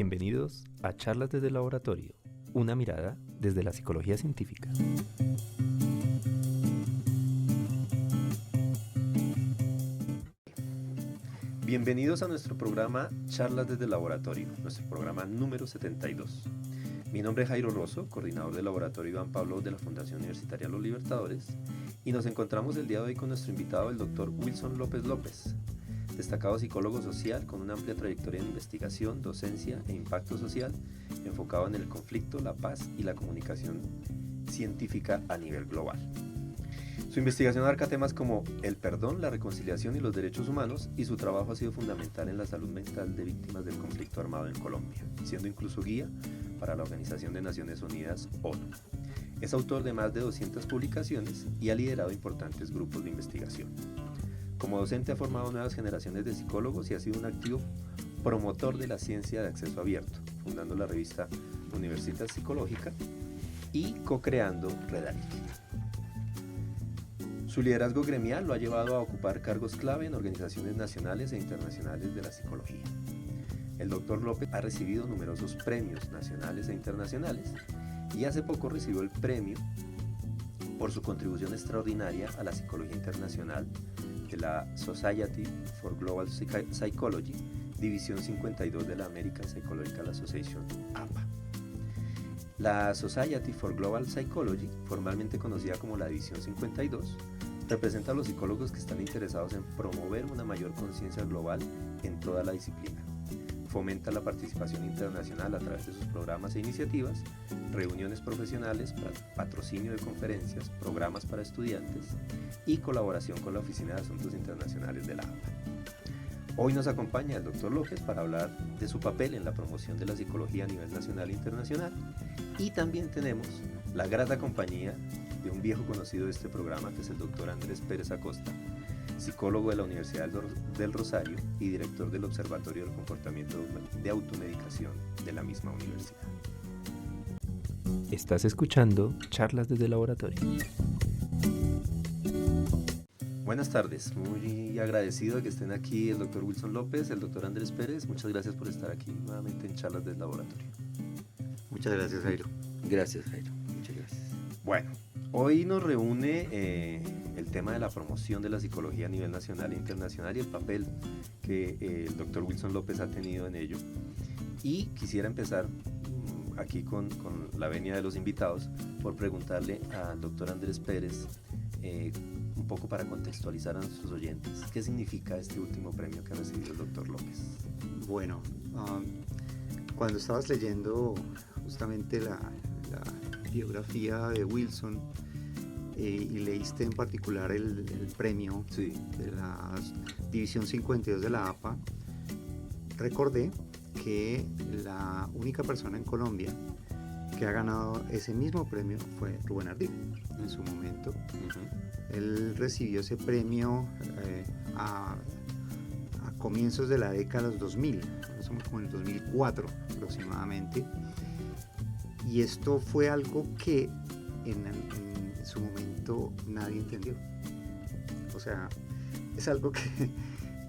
Bienvenidos a Charlas desde el Laboratorio, una mirada desde la psicología científica. Bienvenidos a nuestro programa Charlas desde el Laboratorio, nuestro programa número 72. Mi nombre es Jairo Rosso, coordinador del Laboratorio Iván Pablo de la Fundación Universitaria Los Libertadores, y nos encontramos el día de hoy con nuestro invitado, el Dr. Wilson López López, destacado psicólogo social con una amplia trayectoria en investigación, docencia e impacto social, enfocado en el conflicto, la paz y la comunicación científica a nivel global. Su investigación abarca temas como el perdón, la reconciliación y los derechos humanos, y su trabajo ha sido fundamental en la salud mental de víctimas del conflicto armado en Colombia, siendo incluso guía para la Organización de Naciones Unidas, ONU. Es autor de más de 200 publicaciones y ha liderado importantes grupos de investigación. Como docente ha formado nuevas generaciones de psicólogos y ha sido un activo promotor de la ciencia de acceso abierto, fundando la revista Universitas Psicológica y co-creando Redaliki. Su liderazgo gremial lo ha llevado a ocupar cargos clave en organizaciones nacionales e internacionales de la psicología. El Dr. López ha recibido numerosos premios nacionales e internacionales y hace poco recibió el premio por su contribución extraordinaria a la psicología internacional de la Society for Global Psychology, División 52 de la American Psychological Association, APA. La Society for Global Psychology, formalmente conocida como la División 52, representa a los psicólogos que están interesados en promover una mayor conciencia global en toda la disciplina. Fomenta la participación internacional a través de sus programas e iniciativas, reuniones profesionales, patrocinio de conferencias, programas para estudiantes y colaboración con la Oficina de Asuntos Internacionales de la APA. Hoy nos acompaña el Dr. López para hablar de su papel en la promoción de la psicología a nivel nacional e internacional, y también tenemos la grata compañía de un viejo conocido de este programa, que es el Dr. Andrés Pérez Acosta, psicólogo de la Universidad del Rosario y director del Observatorio del Comportamiento de Automedicación de la misma universidad. Estás escuchando Charlas desde el Laboratorio. Buenas tardes, muy agradecido de que estén aquí el Dr. Wilson López, el Dr. Andrés Pérez. Muchas gracias por estar aquí nuevamente en Charlas del Laboratorio. Muchas gracias, Jairo. Gracias, Jairo. Muchas gracias. Bueno, hoy nos reúne el tema de la promoción de la psicología a nivel nacional e internacional y el papel que el Dr. Wilson López ha tenido en ello. Y quisiera empezar aquí con la venia de los invitados por preguntarle al Dr. Andrés Pérez, un poco para contextualizar a nuestros oyentes, ¿qué significa este último premio que ha recibido el Dr. López? Bueno, cuando estabas leyendo justamente la biografía de Wilson y leíste en particular el premio Sí. de la División 52 de la APA, recordé que la única persona en Colombia que ha ganado ese mismo premio fue Rubén Ardila en su momento. Él recibió ese premio a comienzos de la década de los 2000, somos como en el 2004 aproximadamente, y esto fue algo que en su momento nadie entendió. O sea, es algo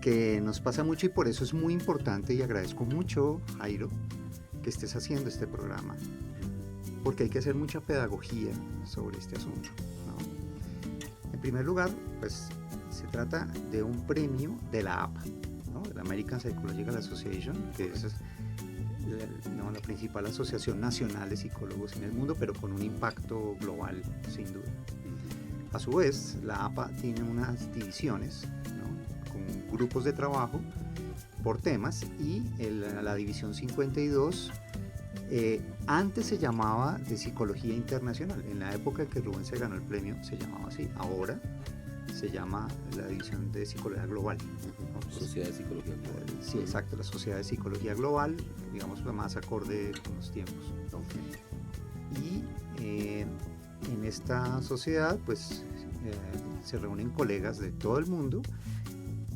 que nos pasa mucho, y por eso es muy importante, y agradezco mucho, Jairo, que estés haciendo este programa, porque hay que hacer mucha pedagogía sobre este asunto, ¿no? En primer lugar, pues se trata de un premio de la APA, ¿no? De la American Psychological Association, que es la principal asociación nacional de psicólogos en el mundo, pero con un impacto global, sin duda. A su vez, la APA tiene unas divisiones, ¿no? Con grupos de trabajo por temas, y la División 52 antes se llamaba de Psicología Internacional. En la época en que Rubén se ganó el premio se llamaba así. Ahora se llama la División de Psicología Global, ¿no? Sociedad de Psicología Global. Sí, exacto, la Sociedad de Psicología Global, digamos, más acorde con los tiempos. Y en esta sociedad, pues, se reúnen colegas de todo el mundo,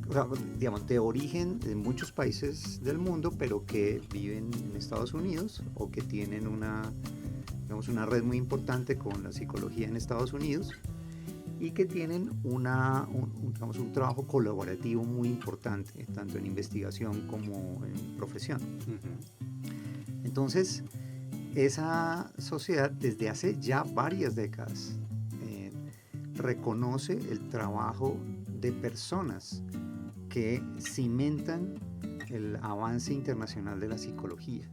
o sea, digamos, de origen de muchos países del mundo, pero que viven en Estados Unidos o que tienen una red muy importante con la psicología en Estados Unidos, y que tienen un trabajo colaborativo muy importante, tanto en investigación como en profesión. entonces, esa sociedad desde hace ya varias décadas reconoce el trabajo de personas que cimentan el avance internacional de la psicología.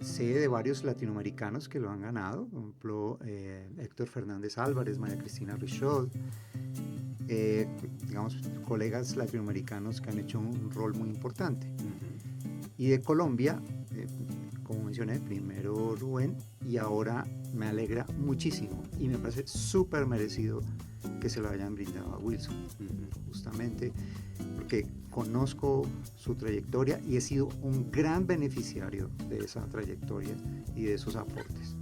Sé de varios latinoamericanos que lo han ganado, por ejemplo, Héctor Fernández Álvarez, María Cristina Richaud, digamos, colegas latinoamericanos que han hecho un rol muy importante. Y de Colombia, como mencioné, primero Rubén, y ahora me alegra muchísimo y me parece súper merecido que se lo hayan brindado a Wilson, justamente porque conozco su trayectoria y he sido un gran beneficiario de esa trayectoria y de esos aportes.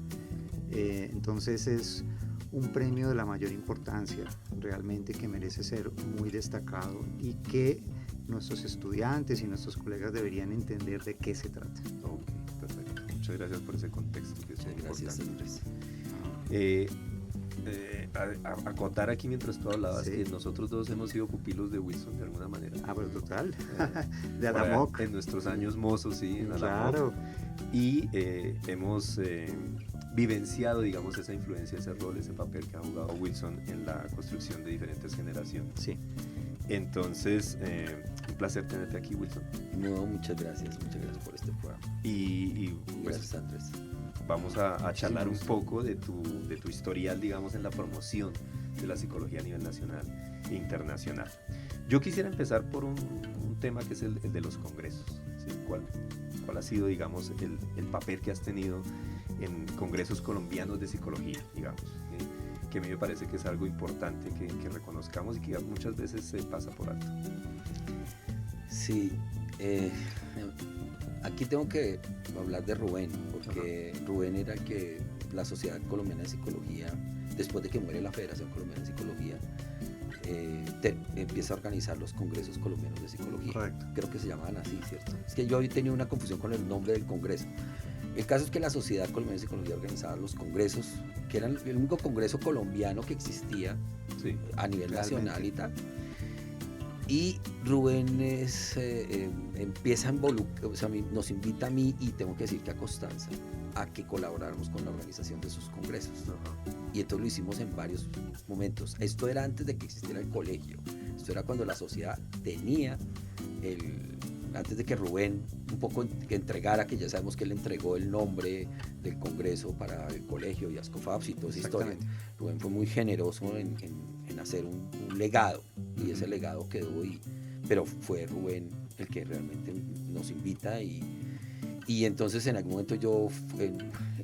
Entonces es un premio de la mayor importancia, realmente, que merece ser muy destacado y que nuestros estudiantes y nuestros colegas deberían entender de qué se trata. Ok, perfecto. Muchas gracias por ese contexto, que es muy Gracias, importante. Andrés. Acotar aquí mientras tú hablabas, Sí. que nosotros dos hemos sido pupilos de Wilson de alguna manera. Pero total, de Por allá, Alamoc. en nuestros años mozos, sí, en Alamoc. Claro, Y hemos vivenciado, digamos, esa influencia, ese rol, ese papel que ha jugado Wilson en la construcción de diferentes generaciones. sí. Entonces, un placer tenerte aquí, Wilson. No, muchas gracias por este programa. Y pues, Gracias, Andrés. vamos a charlar un poco de tu historial, digamos, en la promoción de la psicología a nivel nacional e internacional. Yo quisiera empezar por un tema que es el de los congresos, ¿sí? ¿Cuál ha sido, digamos, el papel que has tenido en congresos colombianos de psicología, digamos, ¿sí? Que a mí me parece que es algo importante que reconozcamos y que muchas veces se pasa por alto. Sí, aquí tengo que hablar de Rubén, porque Rubén era el que la Sociedad Colombiana de Psicología, después de que muere la Federación Colombiana de Psicología, empieza a organizar los congresos colombianos de psicología. Correcto. Creo que se llamaban así, ¿cierto? Es que yo hoy tenía una confusión con el nombre del congreso. El caso es que la Sociedad Colombiana de Psicología organizaba los congresos, que eran el único congreso colombiano que existía Sí. a nivel Realmente. nacional y tal. Y Rubén empieza a involucrar, o sea, nos invita a mí, y tengo que decir que a Constanza, a que colaboráramos con la organización de sus congresos. Y entonces lo hicimos en varios momentos. Esto era antes de que existiera el colegio. Esto era cuando la sociedad tenía antes de que Rubén un poco que entregara, que ya sabemos que él entregó el nombre del congreso para el colegio y Ascofabs y toda esa historia. Rubén fue muy generoso en hacer un legado, y ese legado quedó, pero fue Rubén el que realmente nos invita, y entonces en algún momento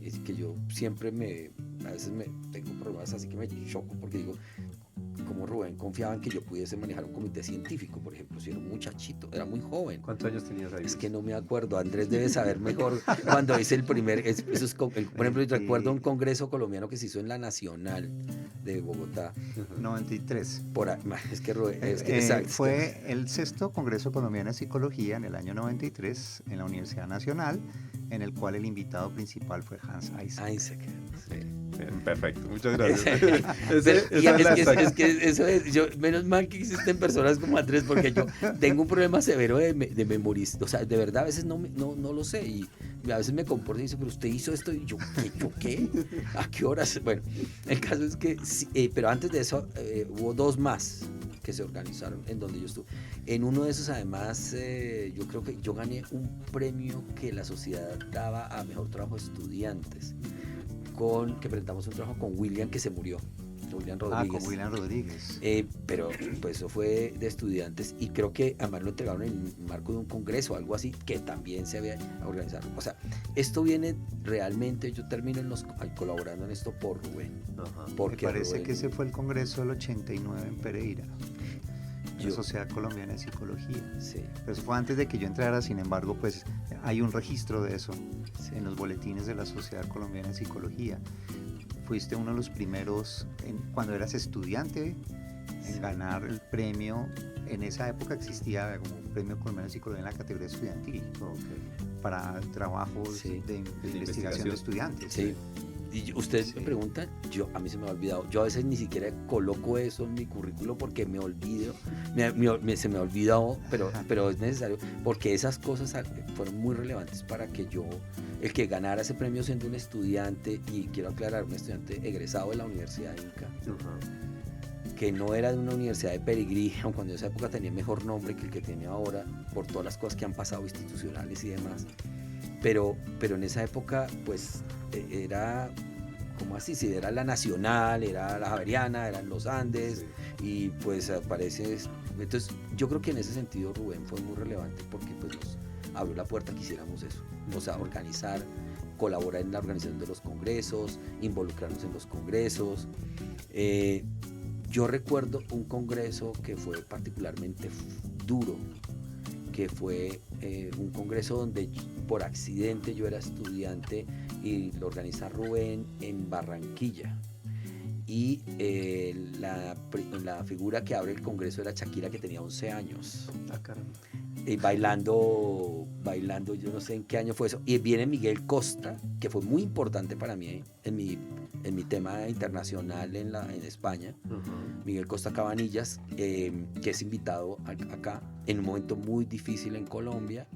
es que yo siempre a veces tengo problemas así que me choco, porque digo, como Rubén confiaba en que yo pudiese manejar un comité científico, por ejemplo, si era un muchachito, era muy joven. ¿Cuántos años tenías ahí? Es que no me acuerdo, Andrés debe saber mejor cuando hice el primer, por ejemplo, recuerdo un congreso colombiano que se hizo en la Nacional de Bogotá. 93. Es que Rubén, exacto. Fue el 6º Congreso Colombiano de Psicología en el año 93 en la Universidad Nacional, en el cual el invitado principal fue Hans Isaac. Isaac, sí. Perfecto, muchas gracias. Es que eso es, menos mal que existen personas como Andrés, porque yo tengo un problema severo de memorizar, o sea, de verdad a veces no lo sé, y a veces me comporto y dice, pero usted hizo esto, y yo ¿qué? ¿A qué horas? Bueno, el caso es que sí, pero antes de eso hubo 2 más que se organizaron en donde yo estuve. En uno de esos, además, yo creo que yo gané un premio que la sociedad daba a mejor trabajo de estudiantes, que presentamos un trabajo con William, que se murió, William Rodríguez. Con William Rodríguez. Pero pues eso fue de estudiantes, y creo que además lo entregaron en el marco de un congreso, algo así, que también se había organizado. O sea, esto viene realmente, yo termino colaborando en esto por Rubén. Porque me parece Rubén, que ese fue el congreso del 89 en Pereira, la Sociedad Colombiana de Psicología. Sí. Pero eso fue antes de que yo entrara, sin embargo, pues hay un registro de eso en los boletines de la Sociedad Colombiana de Psicología. Fuiste uno de los primeros, cuando eras estudiante, en ganar el premio. En esa época existía como un premio colombiano de psicología en la categoría estudiantil, para trabajos de investigación de estudiantes. Sí. Ustedes me preguntan, a mí se me ha olvidado. Yo a veces ni siquiera coloco eso en mi currículo porque me olvido, se me ha olvidado, pero es necesario porque esas cosas fueron muy relevantes para que el que ganara ese premio siendo un estudiante, y quiero aclarar, un estudiante egresado de la Universidad Inca, que no era de una universidad de Peregrí, aun cuando en esa época tenía mejor nombre que el que tiene ahora, por todas las cosas que han pasado institucionales y demás. Pero en esa época, pues, era como así, si era la Nacional, era la Javeriana, eran los Andes, y pues aparece. Entonces, yo creo que en ese sentido Rubén fue muy relevante porque pues nos abrió la puerta que hiciéramos eso, o sea, organizar, colaborar en la organización de los congresos, involucrarnos en los congresos. Yo recuerdo un congreso que fue particularmente duro, que fue un congreso donde por accidente yo era estudiante y lo organiza Rubén en Barranquilla. Y la figura que abre el congreso era Shakira, que tenía 11 años. Ah, caramba. Y bailando, yo no sé en qué año fue eso. Y viene Miguel Costa, que fue muy importante para mí en mi tema internacional en España. Uh-huh. Miguel Costa Cabanillas, que es invitado acá en un momento muy difícil en Colombia.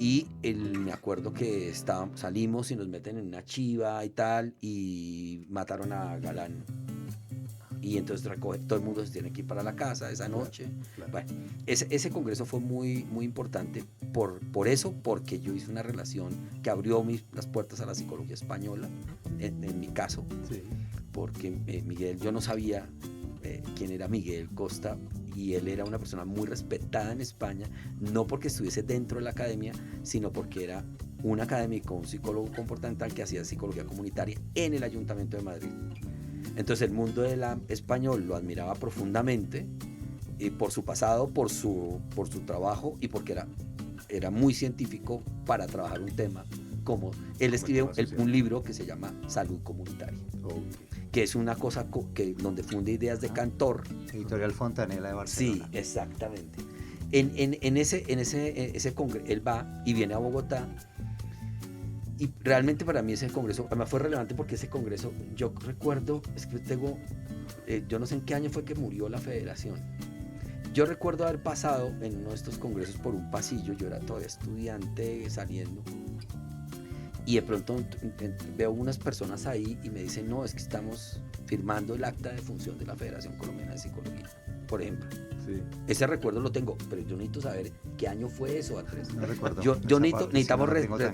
Y me acuerdo que salimos y nos meten en una chiva y tal, y mataron a Galán. Y entonces todo el mundo se tiene que ir para la casa esa noche. Claro. Bueno, ese congreso fue muy, muy importante por eso, porque yo hice una relación que abrió las puertas a la psicología española, en mi caso. Sí. Porque Miguel, yo no sabía quién era Miguel Costa, y él era una persona muy respetada en España, no porque estuviese dentro de la academia, sino porque era un académico, un psicólogo comportamental que hacía psicología comunitaria en el Ayuntamiento de Madrid. Entonces el mundo español lo admiraba profundamente, por su pasado, por su trabajo, y porque era muy científico para trabajar un tema como él escribió un libro que se llama Salud Comunitaria. Que es una cosa donde funde ideas de Cantor. Editorial Fontanella de Barcelona. Sí, exactamente. En ese congreso, él va y viene a Bogotá, y realmente para mí ese congreso, además fue relevante porque ese congreso, yo recuerdo, es que yo no sé en qué año fue que murió la federación. Yo recuerdo haber pasado en uno de estos congresos por un pasillo, yo era todavía estudiante saliendo, y de pronto veo unas personas ahí y me dicen, no, es que estamos firmando el acta de función de la Federación Colombiana de Psicología, por ejemplo. Sí. Ese recuerdo lo tengo, pero yo necesito saber qué año fue eso, Andrés. No recuerdo. Necesitamos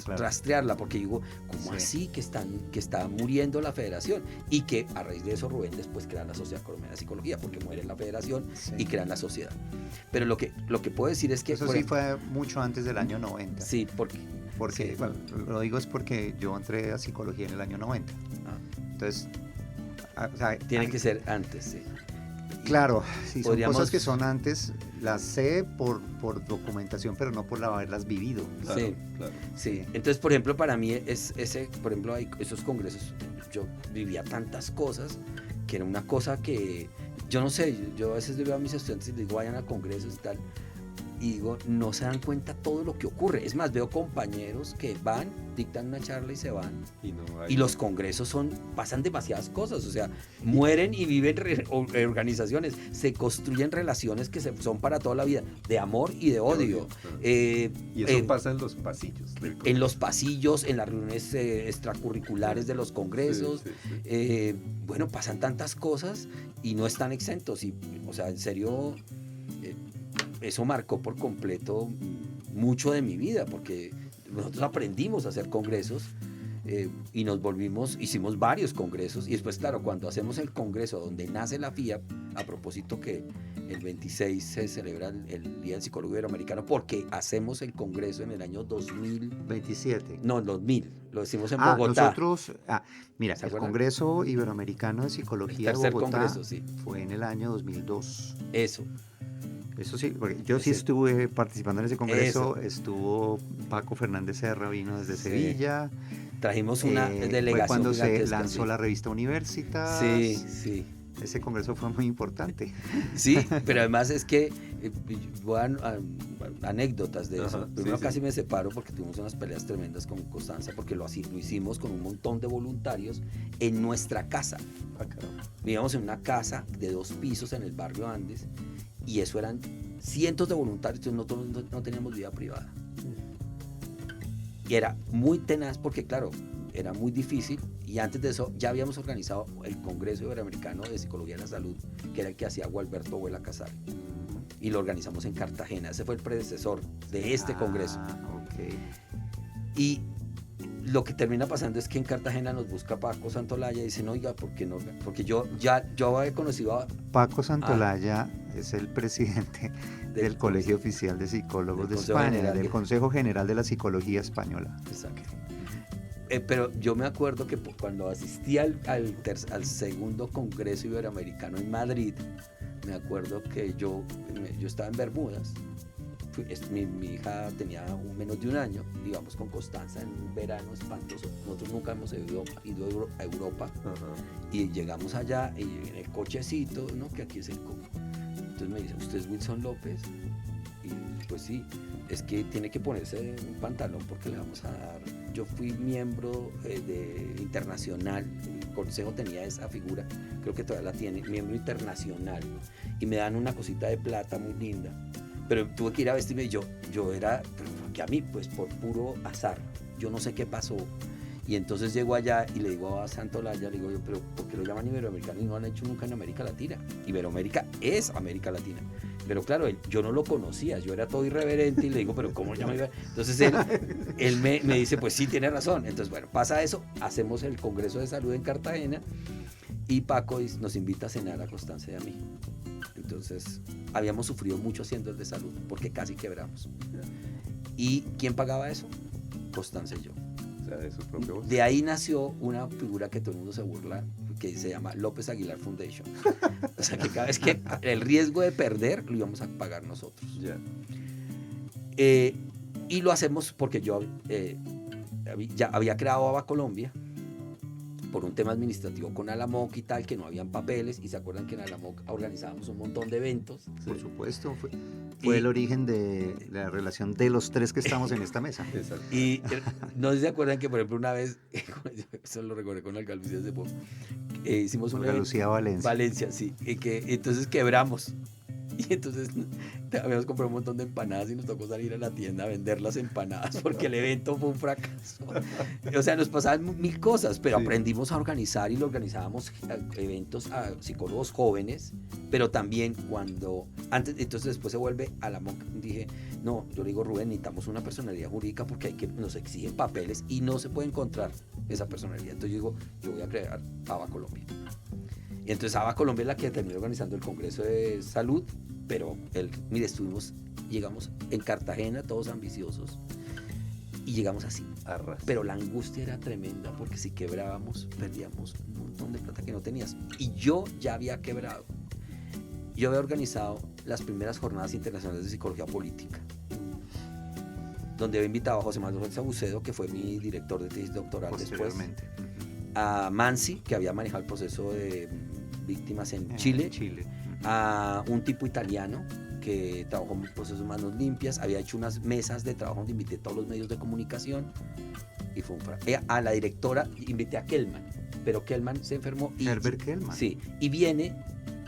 rastrearla, porque digo, ¿cómo así que está muriendo la federación? Y que a raíz de eso Rubén después crea la Sociedad Colombiana de Psicología, porque muere la federación y crean la sociedad. Pero lo que puedo decir es que... Eso sí fue mucho antes del año 90. Sí, porque sí. Bueno, lo digo es porque yo entré a psicología en el año 90. Entonces... tiene que ser antes, sí. Claro, sí, son cosas que son antes, las sé por documentación, pero no por haberlas vivido. Claro, sí, claro. Sí. Entonces, por ejemplo, para mí hay esos congresos, yo vivía tantas cosas, que era una cosa que, yo no sé, yo a veces veo a mis estudiantes y les digo, vayan a congresos y tal, y digo, no se dan cuenta todo lo que ocurre. Es más, veo compañeros que van, dictan una charla y se van. Y los congresos pasan demasiadas cosas. O sea, mueren y viven organizaciones. Se construyen relaciones que son para toda la vida, de amor y de odio. Y eso pasa en los pasillos. En los pasillos, en las reuniones extracurriculares de los congresos. Sí. Bueno, pasan tantas cosas y no están exentos. O sea, en serio... eso marcó por completo mucho de mi vida, porque nosotros aprendimos a hacer congresos y hicimos varios congresos, y después, claro, cuando hacemos el congreso donde nace la FIAP, a propósito que el 26 se celebra el Día del Psicólogo Iberoamericano, porque hacemos el congreso en el año 2027. No, 2000, lo decimos en Bogotá. Nosotros, mira, el Congreso Iberoamericano de Psicología de Bogotá fue en el año 2002. Eso sí, porque yo sí estuve participando en ese congreso. Estuvo Paco Fernández Serra, vino desde Sevilla. Trajimos una delegación. Fue cuando se lanzó la revista Universitas. Sí. ese congreso fue muy importante. Sí, pero además es que voy a anécdotas de eso. Ajá, Primero sí, casi sí. me separo porque tuvimos unas peleas tremendas con Constanza, porque lo hicimos con un montón de voluntarios en nuestra casa. Ah, caramba. Vivíamos en una casa de 2 pisos en el barrio Andes y eso eran cientos de voluntarios, entonces no teníamos vida privada. Y era muy tenaz porque, claro, era muy difícil y antes de eso ya habíamos organizado el Congreso Iberoamericano de Psicología de la Salud, que era el que hacía Gualberto Huela Casal, y lo organizamos en Cartagena. Ese fue el predecesor de este congreso. Ok. Y lo que termina pasando es que en Cartagena nos busca Paco Santolaya y dicen, oiga, ¿por qué no? Porque yo había conocido a... Paco Santolaya es el presidente del Colegio Oficial de Psicólogos de Consejo España, General del Consejo General de la Psicología Española. Exacto. Pero yo me acuerdo que cuando asistí al segundo Congreso Iberoamericano en Madrid, me acuerdo que yo estaba en Bermudas. Mi hija tenía menos de un año, íbamos con Constanza en un verano espantoso. Nosotros nunca hemos ido a Europa. Ajá. Y llegamos allá y en el cochecito, ¿no? Que aquí es el coco. Entonces me dicen, ¿usted es Wilson López? Y pues sí, es que tiene que ponerse un pantalón porque le vamos a dar. Yo fui miembro internacional, el consejo tenía esa figura, creo que todavía la tiene, miembro internacional, y me dan una cosita de plata muy linda. Pero tuve que ir a vestirme y yo era, porque a mí, pues por puro azar, yo no sé qué pasó. Y entonces llego allá y le digo a Santolaya, le digo yo, pero ¿por qué lo llaman iberoamericano y no lo han hecho nunca en América Latina? Iberoamérica es América Latina. Pero claro, yo no lo conocía, yo era todo irreverente y le digo, pero ¿cómo lo llaman iberoamericano? Entonces él me dice, pues sí, tiene razón. Entonces, bueno, pasa eso, hacemos el Congreso de Salud en Cartagena y Paco nos invita a cenar a Constanza y a mí. Entonces, habíamos sufrido mucho haciendo el de salud, porque casi quebramos. ¿Y quién pagaba eso? Constanza y yo. O sea, de su propio bolsillo. De ahí nació una figura que todo el mundo se burla, que se llama López Aguilar Foundation. O sea, que cada vez que el riesgo de perder lo íbamos a pagar nosotros. Ya. Y lo hacemos porque yo ya había creado Ava Colombia por un tema administrativo con Alamoc y tal, que no habían papeles, y se acuerdan que en Alamoc organizábamos un montón de eventos. Por supuesto, fue el origen de la relación de los tres que estamos en esta mesa. Exacto. Y no sé si se acuerdan que, por ejemplo, una vez, eso lo recordé con Olga Lucía hace poco, hicimos un Olga evento. Lucía Valencia. Valencia, sí. Y que entonces quebramos. Y entonces habíamos comprado un montón de empanadas y nos tocó salir a la tienda a vender las empanadas porque el evento fue un fracaso. O sea, nos pasaban 1000 cosas, pero Sí. aprendimos a organizar y lo organizábamos eventos a psicólogos jóvenes, pero también entonces después se vuelve a la MOC. Dije, no, yo le digo, Rubén, necesitamos una personalidad jurídica porque nos exigen papeles y no se puede encontrar esa personalidad. Entonces yo digo, yo voy a crear Ava Colombia. Y entonces Ava Colombia es la que terminó organizando el Congreso de Salud, pero mire, llegamos en Cartagena todos ambiciosos y llegamos así. Arras. Pero la angustia era tremenda porque si quebrábamos, perdíamos un montón de plata que no tenías. Y yo ya había quebrado. Yo había organizado las primeras jornadas internacionales de psicología política, donde había invitado a José Manuel Saucedo, que fue mi director de tesis doctoral después, Posteriormente. a Mansi, que había manejado el proceso de víctimas en Chile, a un tipo italiano que trabajó en procesos de manos limpias, había hecho unas mesas de trabajo donde invité a todos los medios de comunicación y fue un fracaso. A la directora invité a Kellman, pero Kellman se enfermó y Herbert Kellman. Sí, y viene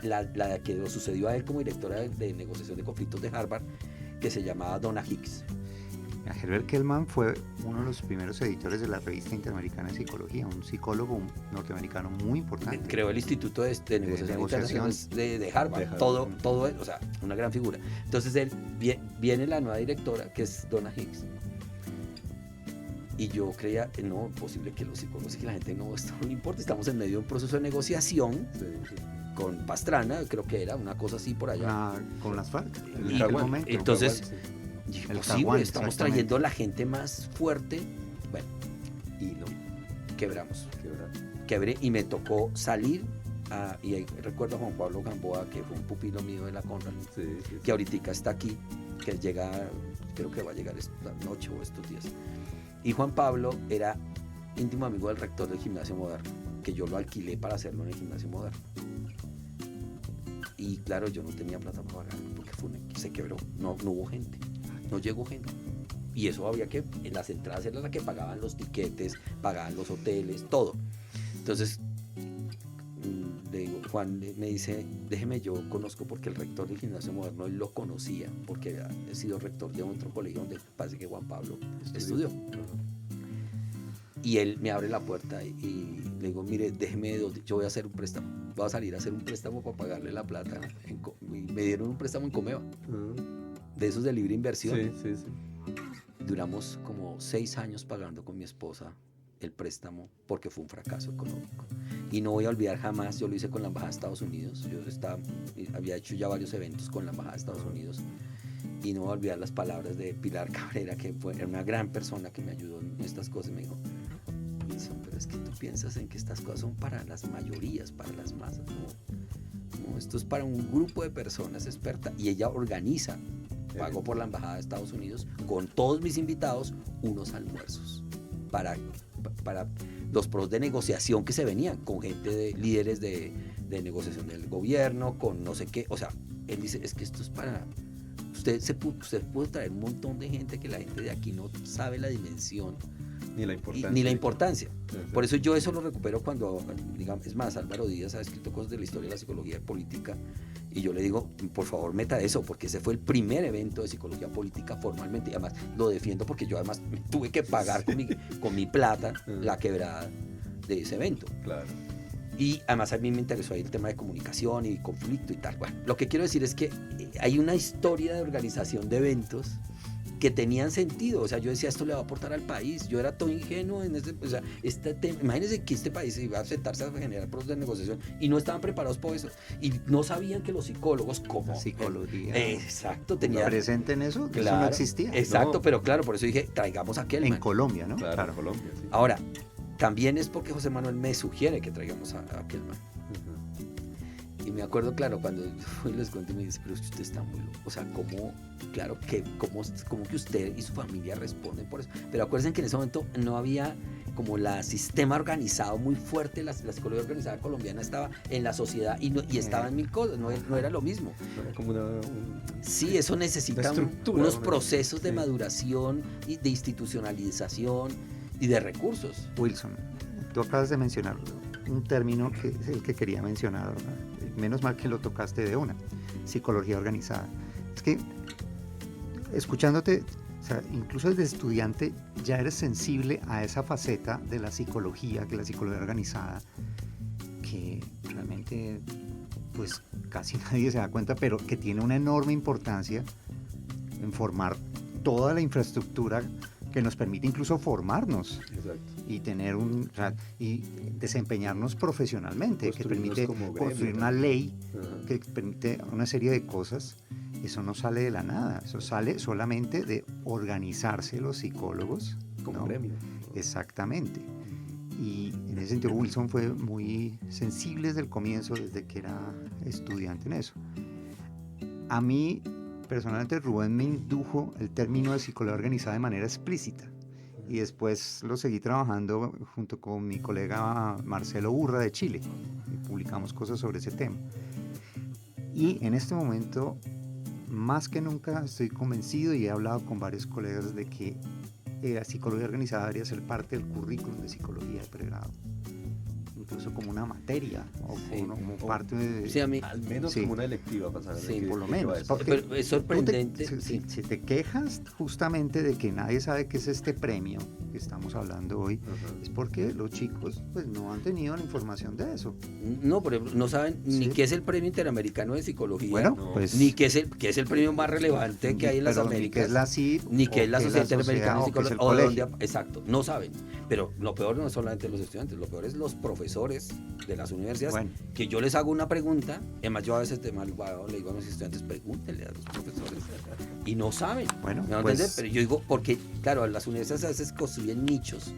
la que lo sucedió a él como directora de negociación de conflictos de Harvard, que se llamaba Donna Hicks. Herbert Kellman fue uno de los primeros editores de la Revista Interamericana de Psicología, un psicólogo norteamericano muy importante. Creó el Instituto de Negociación Internacional de Harvard, De Harvard. todo, o sea, una gran figura. Entonces viene la nueva directora, que es Donna Hicks, y yo creía que no, posible que los psicólogos y que la gente no, esto no importa, estamos en medio de un proceso de negociación Sí, sí. con Pastrana, creo que era una cosa así por allá. Con las FARC, en Y aquel Caguán. momento. Entonces, Caguán, sí. dije, el posible, Caguán, estamos exactamente. trayendo la gente más fuerte. Bueno, Y no, quebramos. quebrar. Y me tocó salir y ahí recuerdo a Juan Pablo Gamboa, que fue un pupilo mío de la Conrad, Sí, sí, sí. que ahorita está aquí, que él llega, creo que va a llegar esta noche o estos días. Y Juan Pablo era íntimo amigo del rector del Gimnasio Moderno, que yo lo alquilé para hacerlo en el Gimnasio Moderno. Y claro, yo no tenía plata para pagarlo porque se quebró, no hubo gente, no llegó gente. Y eso había que, en las entradas era la que pagaban los tiquetes, pagaban los hoteles, todo. Entonces, le digo, Juan me dice, déjeme, yo conozco, porque el rector del Gimnasio Moderno, él lo conocía, porque ha sido rector de otro colegio donde parece que Juan Pablo estudió. Y él me abre la puerta y le digo, mire, déjeme, yo voy a hacer un préstamo, voy a salir a hacer un préstamo para pagarle la plata. Y me dieron un préstamo en Comeva, de esos de libre inversión. Sí. Duramos como 6 años pagando con mi esposa el préstamo porque fue un fracaso económico. Y no voy a olvidar jamás, yo lo hice con la Embajada de Estados Unidos, había hecho ya varios eventos con la Embajada de Estados Unidos, y no voy a olvidar las palabras de Pilar Cabrera, que era una gran persona que me ayudó en estas cosas. Me dijo, Wilson, pero es que tú piensas en que estas cosas son para las mayorías, para las masas. No, esto es para un grupo de personas expertas, y ella organiza, pagó por la Embajada de Estados Unidos, con todos mis invitados, unos almuerzos para los pros de negociación que se venían, con gente de líderes de negociación del gobierno, con no sé qué. O sea, él dice, es que esto es para... Usted puede traer un montón de gente que la gente de aquí no sabe la dimensión ni la importancia. Ni la importancia. Por eso yo eso lo recupero cuando, digamos, es más, Álvaro Díaz ha escrito cosas de la historia de la psicología política, y yo le digo, por favor, meta eso, porque ese fue el primer evento de psicología política formalmente, y además lo defiendo porque yo además tuve que pagar con mi plata la quebrada de ese evento. Claro. Y además a mí me interesó ahí el tema de comunicación y conflicto y tal. Bueno, lo que quiero decir es que hay una historia de organización de eventos que tenían sentido. O sea, yo decía, esto le va a aportar al país. Yo era todo ingenuo en este tema. Imagínense que este país iba a sentarse a generar procesos de negociación y no estaban preparados por eso. Y no sabían que los psicólogos, como... La psicología. Exacto. Tenían... ¿Presente en eso? Claro, eso no existía. Exacto, No. pero claro, por eso dije, traigamos a Kelman. En Colombia, ¿no? Claro. Colombia, sí. Ahora, también es porque José Manuel me sugiere que traigamos a Kelman. Y me acuerdo, claro, cuando les cuento y me dice, pero es que usted está muy loco. O sea, ¿cómo que usted y su familia responden por eso? Pero acuérdense que en ese momento no había como el sistema organizado muy fuerte. La psicología organizada colombiana estaba en la sociedad y estaba en mil cosas, no era lo mismo. Era como sí, eso necesita unos procesos de maduración y de institucionalización y de recursos. Wilson, tú acabas de mencionar un término que es el que quería mencionar, ¿verdad? Menos mal que lo tocaste de una, psicología organizada. Es que, escuchándote, o sea, incluso desde estudiante ya eres sensible a esa faceta de la psicología, que la psicología organizada, que realmente pues casi nadie se da cuenta, pero que tiene una enorme importancia en formar toda la infraestructura que nos permite incluso formarnos. Exacto. Y tener y desempeñarnos profesionalmente, que permite construir una ley, que permite una serie de cosas. Eso no sale de la nada, eso sale solamente de organizarse los psicólogos como ¿no? gremio. Exactamente. Y en ese sentido Wilson fue muy sensible desde el comienzo, desde que era estudiante en eso. A mí personalmente Rubén me indujo el término de psicología organizada de manera explícita, y después lo seguí trabajando junto con mi colega Marcelo Urra de Chile, y publicamos cosas sobre ese tema. Y en este momento, más que nunca, estoy convencido, y he hablado con varios colegas, de que la psicología organizada debería ser parte del currículum de psicología de pregrado, incluso como una materia o como parte de... Sí, a mí, al menos como una electiva pasar. Sí, por lo menos. Pero es sorprendente. Si te quejas justamente de que nadie sabe qué es este premio que estamos hablando hoy, es porque los chicos pues no han tenido la información de eso. No, por ejemplo, no saben ni qué es el Premio Interamericano de Psicología, bueno, pues, ni qué es el premio más relevante que hay en las Américas, ni qué es la CID, ni qué es la Sociedad Interamericana de Psicología, o exacto, no saben. Pero lo peor no es solamente los estudiantes, lo peor es los profesores de las universidades, que yo les hago una pregunta, además yo a veces le digo a los estudiantes, pregúntenle a los profesores, y no saben. Bueno, ¿me pues, pero yo digo, porque claro, las universidades a veces construyen nichos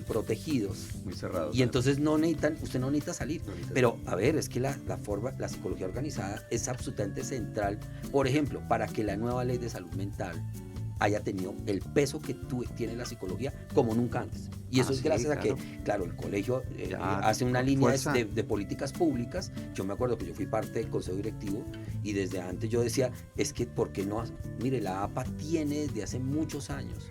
protegidos, muy cerrados, y entonces usted no necesita salir. Pero a ver, es que la psicología organizada es absolutamente central, por ejemplo, para que la nueva ley de salud mental haya tenido el peso que tiene la psicología como nunca antes. Y eso es gracias a que, claro, el colegio hace una línea de políticas públicas. Yo me acuerdo que yo fui parte del consejo directivo y desde antes yo decía, es que ¿por qué no? Mire, la APA tiene desde hace muchos años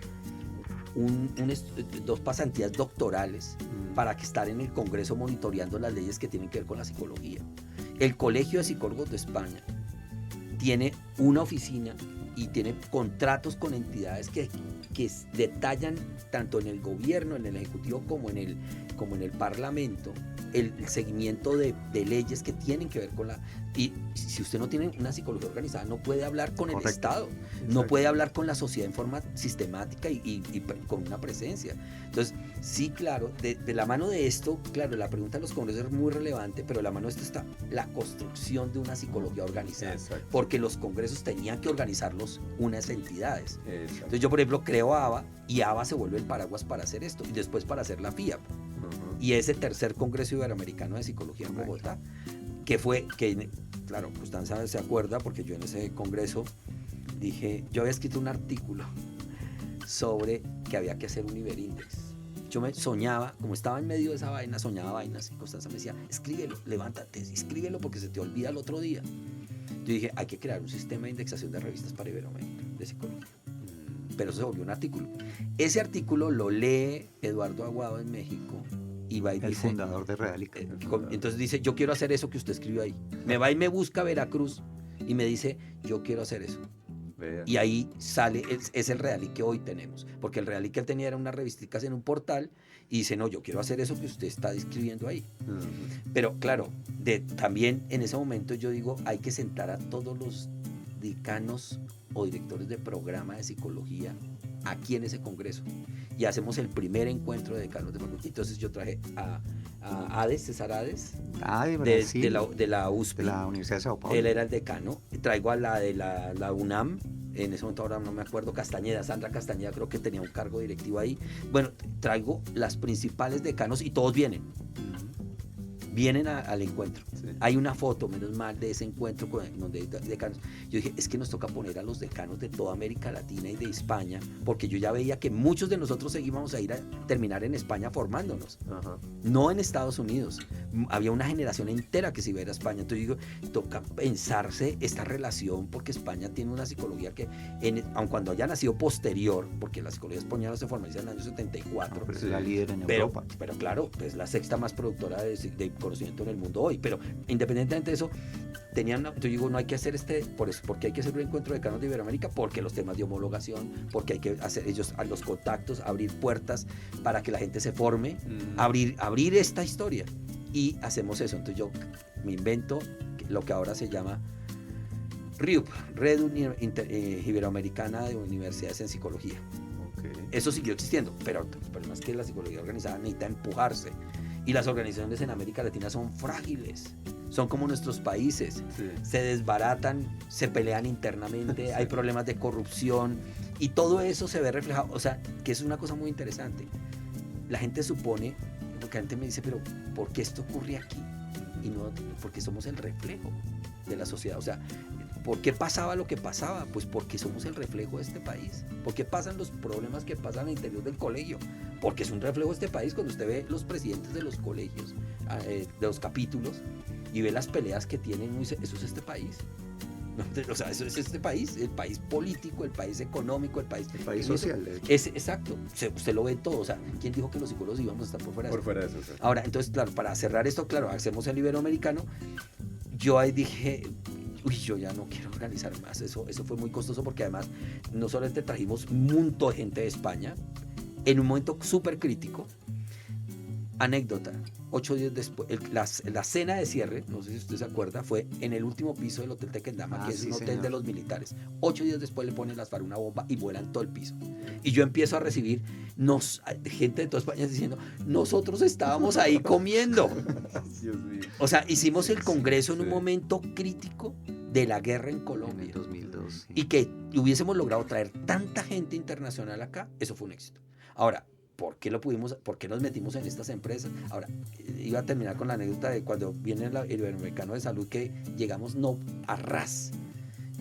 dos pasantías doctorales para que estar en el Congreso monitoreando las leyes que tienen que ver con la psicología. El Colegio de Psicólogos de España tiene una oficina y tiene contratos con entidades que detallan tanto en el gobierno, en el ejecutivo como en el parlamento el seguimiento de leyes que tienen que ver con la... Y si usted no tiene una psicología organizada, no puede hablar con el Estado, exacto, no puede hablar con la sociedad en forma sistemática y con una presencia. Entonces, sí, claro, de la mano de esto, claro, la pregunta de los congresos es muy relevante, pero de la mano de esto está la construcción de una psicología organizada, exacto, porque los congresos tenían que organizarlos unas entidades. Exacto. Entonces yo, por ejemplo, creo ABA y ABA se vuelve el paraguas para hacer esto y después para hacer la FIAP. Y ese tercer Congreso Iberoamericano de Psicología en Bogotá, claro, Constanza se acuerda porque yo en ese congreso dije, yo había escrito un artículo sobre que había que hacer un Iberindex. Yo me soñaba, como estaba en medio de esa vaina, soñaba vainas y Constanza me decía, escríbelo, levántate, escríbelo porque se te olvida el otro día. Yo dije, hay que crear un sistema de indexación de revistas para Iberoamérica de psicología. Pero eso se volvió un artículo. Ese artículo lo lee Eduardo Aguado en México y va y el dice, fundador de Realica. Entonces dice, yo quiero hacer eso que usted escribió ahí. Me va y me busca a Veracruz y me dice, yo quiero hacer eso. Vean. Y ahí sale, es el Realic que hoy tenemos, porque el Realic que él tenía era unas revisticas en un portal y dice, no, yo quiero hacer eso que usted está escribiendo ahí. Pero claro, también en ese momento yo digo, hay que sentar a todos los decanos o directores de programa de psicología aquí en ese congreso y hacemos el primer encuentro de decanos de facultad. Entonces yo traje a Hades, César Hades, de la USP, de la Universidad de Sao Paulo. Él era el decano. Traigo a la de la UNAM, en ese momento ahora no me acuerdo, Castañeda, Sandra Castañeda, creo que tenía un cargo directivo ahí. Bueno, traigo las principales decanos y todos vienen al encuentro. Sí. Hay una foto, menos mal, de ese encuentro donde hay decanos. Yo dije, es que nos toca poner a los decanos de toda América Latina y de España, porque yo ya veía que muchos de nosotros íbamos a ir a terminar en España formándonos, no en Estados Unidos. Había una generación entera que se iba a ir a España. Entonces digo, toca pensarse esta relación, porque España tiene una psicología que, aun cuando haya nacido posterior, porque la psicología española se formaliza en el año 74. Pero es la líder en Europa. Pero claro, es la sexta más productora de conocimiento en el mundo hoy, pero independientemente de eso, yo digo, no hay que hacer por eso, porque hay que hacer un encuentro de decanos de Iberoamérica, porque los temas de homologación, porque hay que hacer ellos a los contactos, abrir puertas para que la gente se forme, abrir esta historia, y hacemos eso. Entonces yo me invento lo que ahora se llama RIUP, Red Iberoamericana de Universidades en Psicología. Okay. Eso siguió existiendo, pero el problema es que la psicología organizada necesita empujarse. Y las organizaciones en América Latina son frágiles, son como nuestros países, sí. Se desbaratan, se pelean internamente, sí. Hay problemas de corrupción y todo eso se ve reflejado, o sea, que es una cosa muy interesante. La gente supone, porque la gente me dice, pero ¿por qué esto ocurre aquí? Y no, porque somos el reflejo de la sociedad, o sea, ¿por qué pasaba lo que pasaba? Pues porque somos el reflejo de este país. ¿Por qué pasan los problemas que pasan al interior del colegio? Porque es un reflejo de este país. Cuando usted ve los presidentes de los colegios, de los capítulos, y ve las peleas que tienen, eso es este país. O sea, eso es este país, el país político, el país económico, el país social. Exacto, usted lo ve todo. O sea, ¿quién dijo que los psicólogos íbamos a estar por fuera de eso? Por fuera de eso, sí. Ahora, entonces, claro, para cerrar esto, claro, hacemos el iberoamericano. Yo ahí dije, yo ya no quiero organizar más. Eso fue muy costoso, porque además no solamente trajimos un montón de gente de España en un momento súper crítico. Anécdota, 8 días después, la cena de cierre, no sé si usted se acuerda, fue en el último piso del Hotel Tequendama, que es un hotel de los militares. 8 días después le ponen las FARC una bomba y vuelan todo el piso. Y yo empiezo a recibir gente de toda España diciendo, nosotros estábamos ahí comiendo. Dios mío. O sea, hicimos el congreso en un momento crítico de la guerra en Colombia. En el 2002. Sí. Y que hubiésemos logrado traer tanta gente internacional acá, eso fue un éxito. Ahora, ¿por qué nos metimos en estas empresas? Ahora, iba a terminar con la anécdota de cuando viene el Iberoamericano de Salud, que llegamos a ras.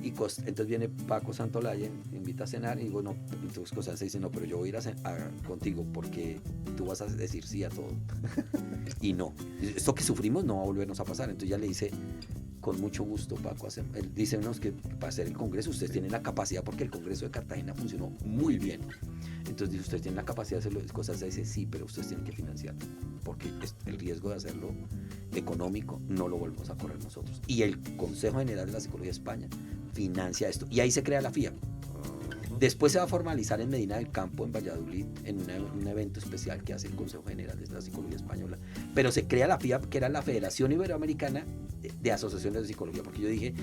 entonces viene Paco Santolaya, me invita a cenar y digo, no, entonces Constanza dice, no, pero yo voy a ir contigo porque tú vas a decir sí a todo. Y no, esto que sufrimos no va a volvernos a pasar. Entonces ya le dice, con mucho gusto, Paco, él dice que para hacer el congreso ustedes tienen la capacidad, porque el congreso de Cartagena funcionó muy bien. Entonces dice, ustedes tienen la capacidad de hacerlo. Constanza dice, sí, pero ustedes tienen que financiarlo, porque el riesgo de hacerlo económico no lo volvemos a correr nosotros. Y el Consejo General de la Psicología de España financia esto. Y ahí se crea la FIAP. Después se va a formalizar en Medina del Campo, en Valladolid, en un evento especial que hace el Consejo General de la Psicología Española. Pero se crea la FIAP, que era la Federación Iberoamericana de Asociaciones de Psicología, porque yo dije,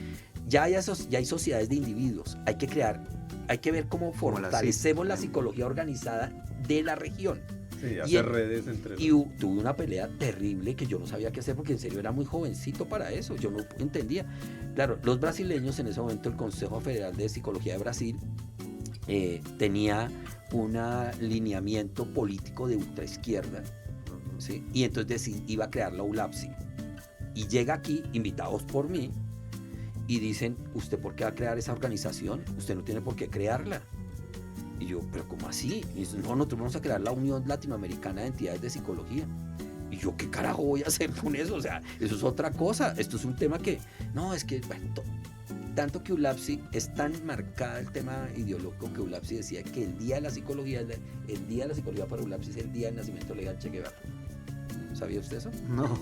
ya hay sociedades de individuos, hay que ver cómo fortalecemos la psicología organizada de la región. Sí, hacer redes entre... Y tuve una pelea terrible que yo no sabía qué hacer, porque en serio era muy jovencito para eso, yo no entendía. Claro, los brasileños, en ese momento el Consejo Federal de Psicología de Brasil tenía un alineamiento político de ultraizquierda, ¿sí? Y entonces iba a crear la ULAPSI. Y llega aquí, invitados por mí, y dicen, ¿usted por qué va a crear esa organización? Usted no tiene por qué crearla. Y yo, ¿pero cómo así? Y dicen, no, nosotros vamos a crear la Unión Latinoamericana de Entidades de Psicología. Y yo, ¿qué carajo voy a hacer con eso? O sea, eso es otra cosa. Esto es un tema que, no, es que, bueno, tanto que ULAPSI es tan marcada el tema ideológico que ULAPSI decía que el día de la psicología para ULAPSI es el día del nacimiento legal Che Guevara. ¿Sabía usted eso? No.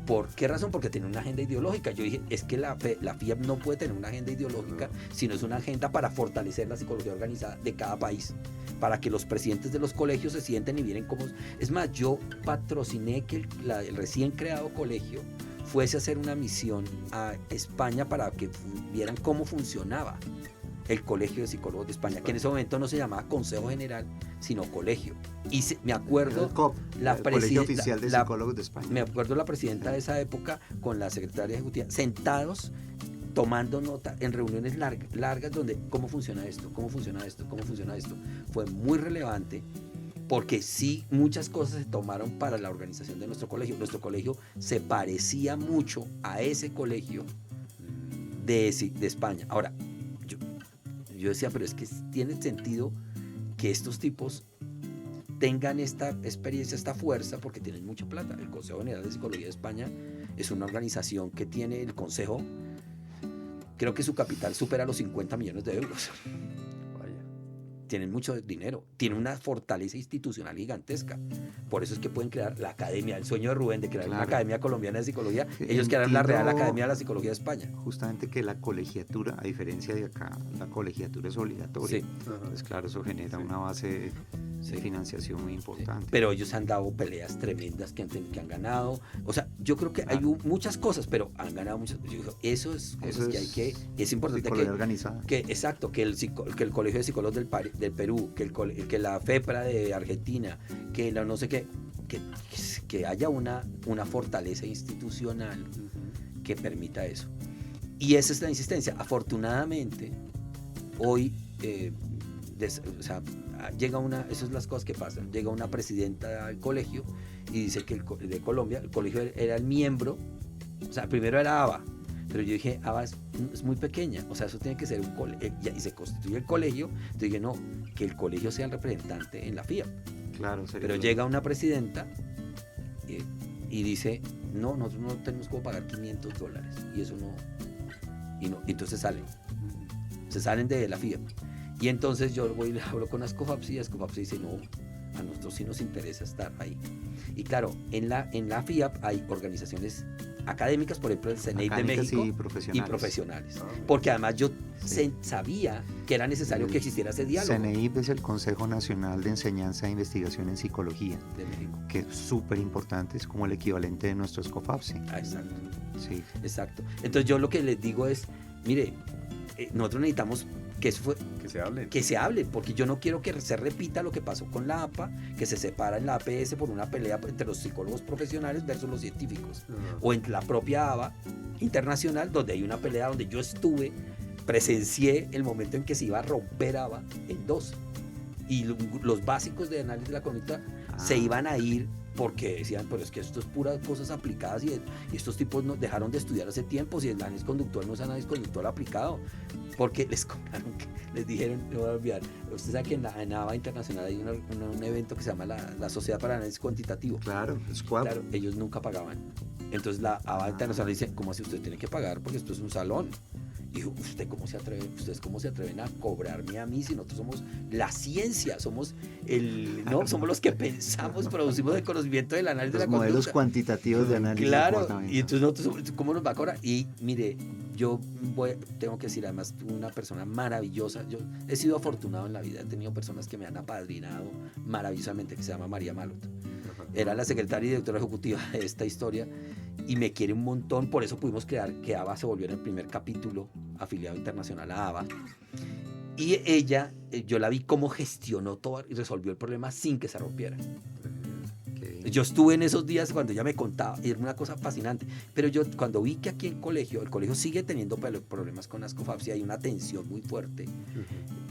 ¿Por qué razón? Porque tiene una agenda ideológica. Yo dije, es que la FIAP no puede tener una agenda ideológica, sino es una agenda para fortalecer la psicología organizada de cada país, para que los presidentes de los colegios se sienten y miren cómo... Es más, yo patrociné que el recién creado colegio fuese a hacer una misión a España para que vieran cómo funcionaba el Colegio de Psicólogos de España, que en ese momento no se llamaba Consejo General, sino Colegio. Y me acuerdo el COP, el Colegio Oficial de Psicólogos de España. Me acuerdo la presidenta de esa época con la secretaria ejecutiva, sentados tomando nota en reuniones largas donde cómo funciona esto. Fue muy relevante, porque sí, muchas cosas se tomaron para la organización de nuestro colegio. Nuestro colegio se parecía mucho a ese colegio de España. Ahora, yo decía, pero es que tiene sentido que estos tipos tengan esta experiencia, esta fuerza, porque tienen mucha plata. El Consejo General de Psicología de España es una organización que tiene el consejo, creo que su capital supera los 50 millones de euros. Tienen mucho dinero, tienen una fortaleza institucional gigantesca. Por eso es que pueden crear la academia, el sueño de Rubén de crear una Academia Colombiana de Psicología. Ellos crearon la Real Academia de la Psicología de España. Justamente que la colegiatura, a diferencia de acá, la colegiatura es obligatoria. Sí. Entonces, claro, eso genera una base de financiación muy importante. Pero ellos han dado peleas tremendas que han ganado. O sea, yo creo que hay muchas cosas, pero han ganado muchas. Eso es que es importante exacto, que el Colegio de Psicólogos del Perú, que la FEPRA de Argentina, que la no sé qué, que haya una fortaleza institucional que permita eso. Y esa es la insistencia. Afortunadamente, hoy llega esas son las cosas que pasan. Llega una presidenta al colegio y dice que de Colombia, el colegio era el miembro, o sea, primero era ABA, pero yo dije, ABA es muy pequeña, o sea, eso tiene que ser un colegio, y se constituye el colegio. Entonces dije, no, que el colegio sea el representante en la FIAP. Claro, pero llega una presidenta y dice, no, nosotros no tenemos cómo pagar $500, y eso no, entonces se salen de la FIAP. Y entonces yo voy y le hablo con Ascofapsi, y Ascofapsi dice, no, a nosotros sí nos interesa estar ahí. Y claro, en la FIAP hay organizaciones académicas, por ejemplo el CNEIP de México, y profesionales. Porque además yo sabía que era necesario que existiera ese diálogo. CNEIP es el Consejo Nacional de Enseñanza e Investigación en Psicología de México, que es súper importante, es como el equivalente de nuestro Escofapsi. Exacto. Sí. Exacto. Entonces yo lo que les digo es, mire, nosotros necesitamos que se hable, porque yo no quiero que se repita lo que pasó con la APA, que se separa en la APS por una pelea entre los psicólogos profesionales versus los científicos, o en la propia ABA internacional, donde hay una pelea donde yo presencié el momento en que se iba a romper ABA en dos, y los básicos de análisis de la conducta se iban a ir porque decían, pero es que esto es puras cosas aplicadas y estos tipos no, dejaron de estudiar hace tiempo, si el análisis conductual no es análisis conductual aplicado, porque les contaron, les dijeron, no voy a olvidar, usted sabe que en ABA Internacional hay un evento que se llama la Sociedad para Análisis Cuantitativo. Claro, SQUAB. Claro, ellos nunca pagaban. Entonces la ABA Internacional dice, ¿cómo así usted tiene que pagar? Porque esto es un salón. Y dijo, ¿ustedes cómo se atreven a cobrarme a mí si nosotros somos la ciencia? Somos somos los que pensamos, producimos el conocimiento del análisis de la conducta. Los modelos cuantitativos de análisis. Claro, y entonces nosotros, ¿cómo nos va a cobrar? Y mire, yo tengo que decir, además, una persona maravillosa. Yo he sido afortunado en la vida, he tenido personas que me han apadrinado maravillosamente, que se llama María Malot. Era la secretaria y directora ejecutiva de esta historia y me quiere un montón, por eso pudimos crear que ABA se volviera el primer capítulo afiliado internacional a ABA. Y ella, yo la vi cómo gestionó todo y resolvió el problema sin que se rompiera. Yo estuve en esos días cuando ella me contaba, y era una cosa fascinante, pero yo cuando vi que aquí el colegio sigue teniendo problemas con las COFAPS y hay una tensión muy fuerte,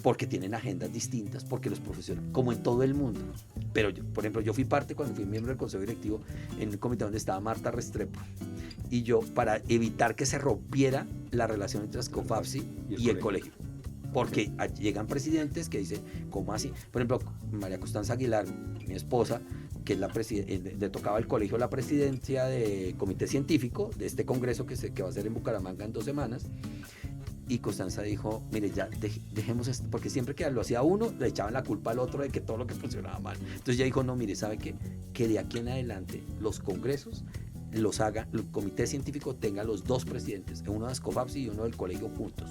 porque tienen agendas distintas, porque los profesionales, como en todo el mundo, pero yo, por ejemplo, yo fui parte cuando fui miembro del consejo directivo en el comité donde estaba Marta Restrepo, y yo para evitar que se rompiera la relación entre las COFAPS y el colegio. Porque llegan presidentes que dicen, ¿cómo así? Por ejemplo, María Constanza Aguilar, mi esposa, que es le tocaba al colegio la presidencia de comité científico de este congreso que va a ser en Bucaramanga en 2 semanas. Y Constanza dijo, mire, ya dejemos esto, porque siempre que lo hacía uno, le echaban la culpa al otro de que todo lo que funcionaba mal. Entonces ella dijo, no, mire, ¿sabe qué? Que de aquí en adelante los congresos los haga, el comité científico tenga los 2 presidentes, uno de las COFAPS y uno del colegio juntos.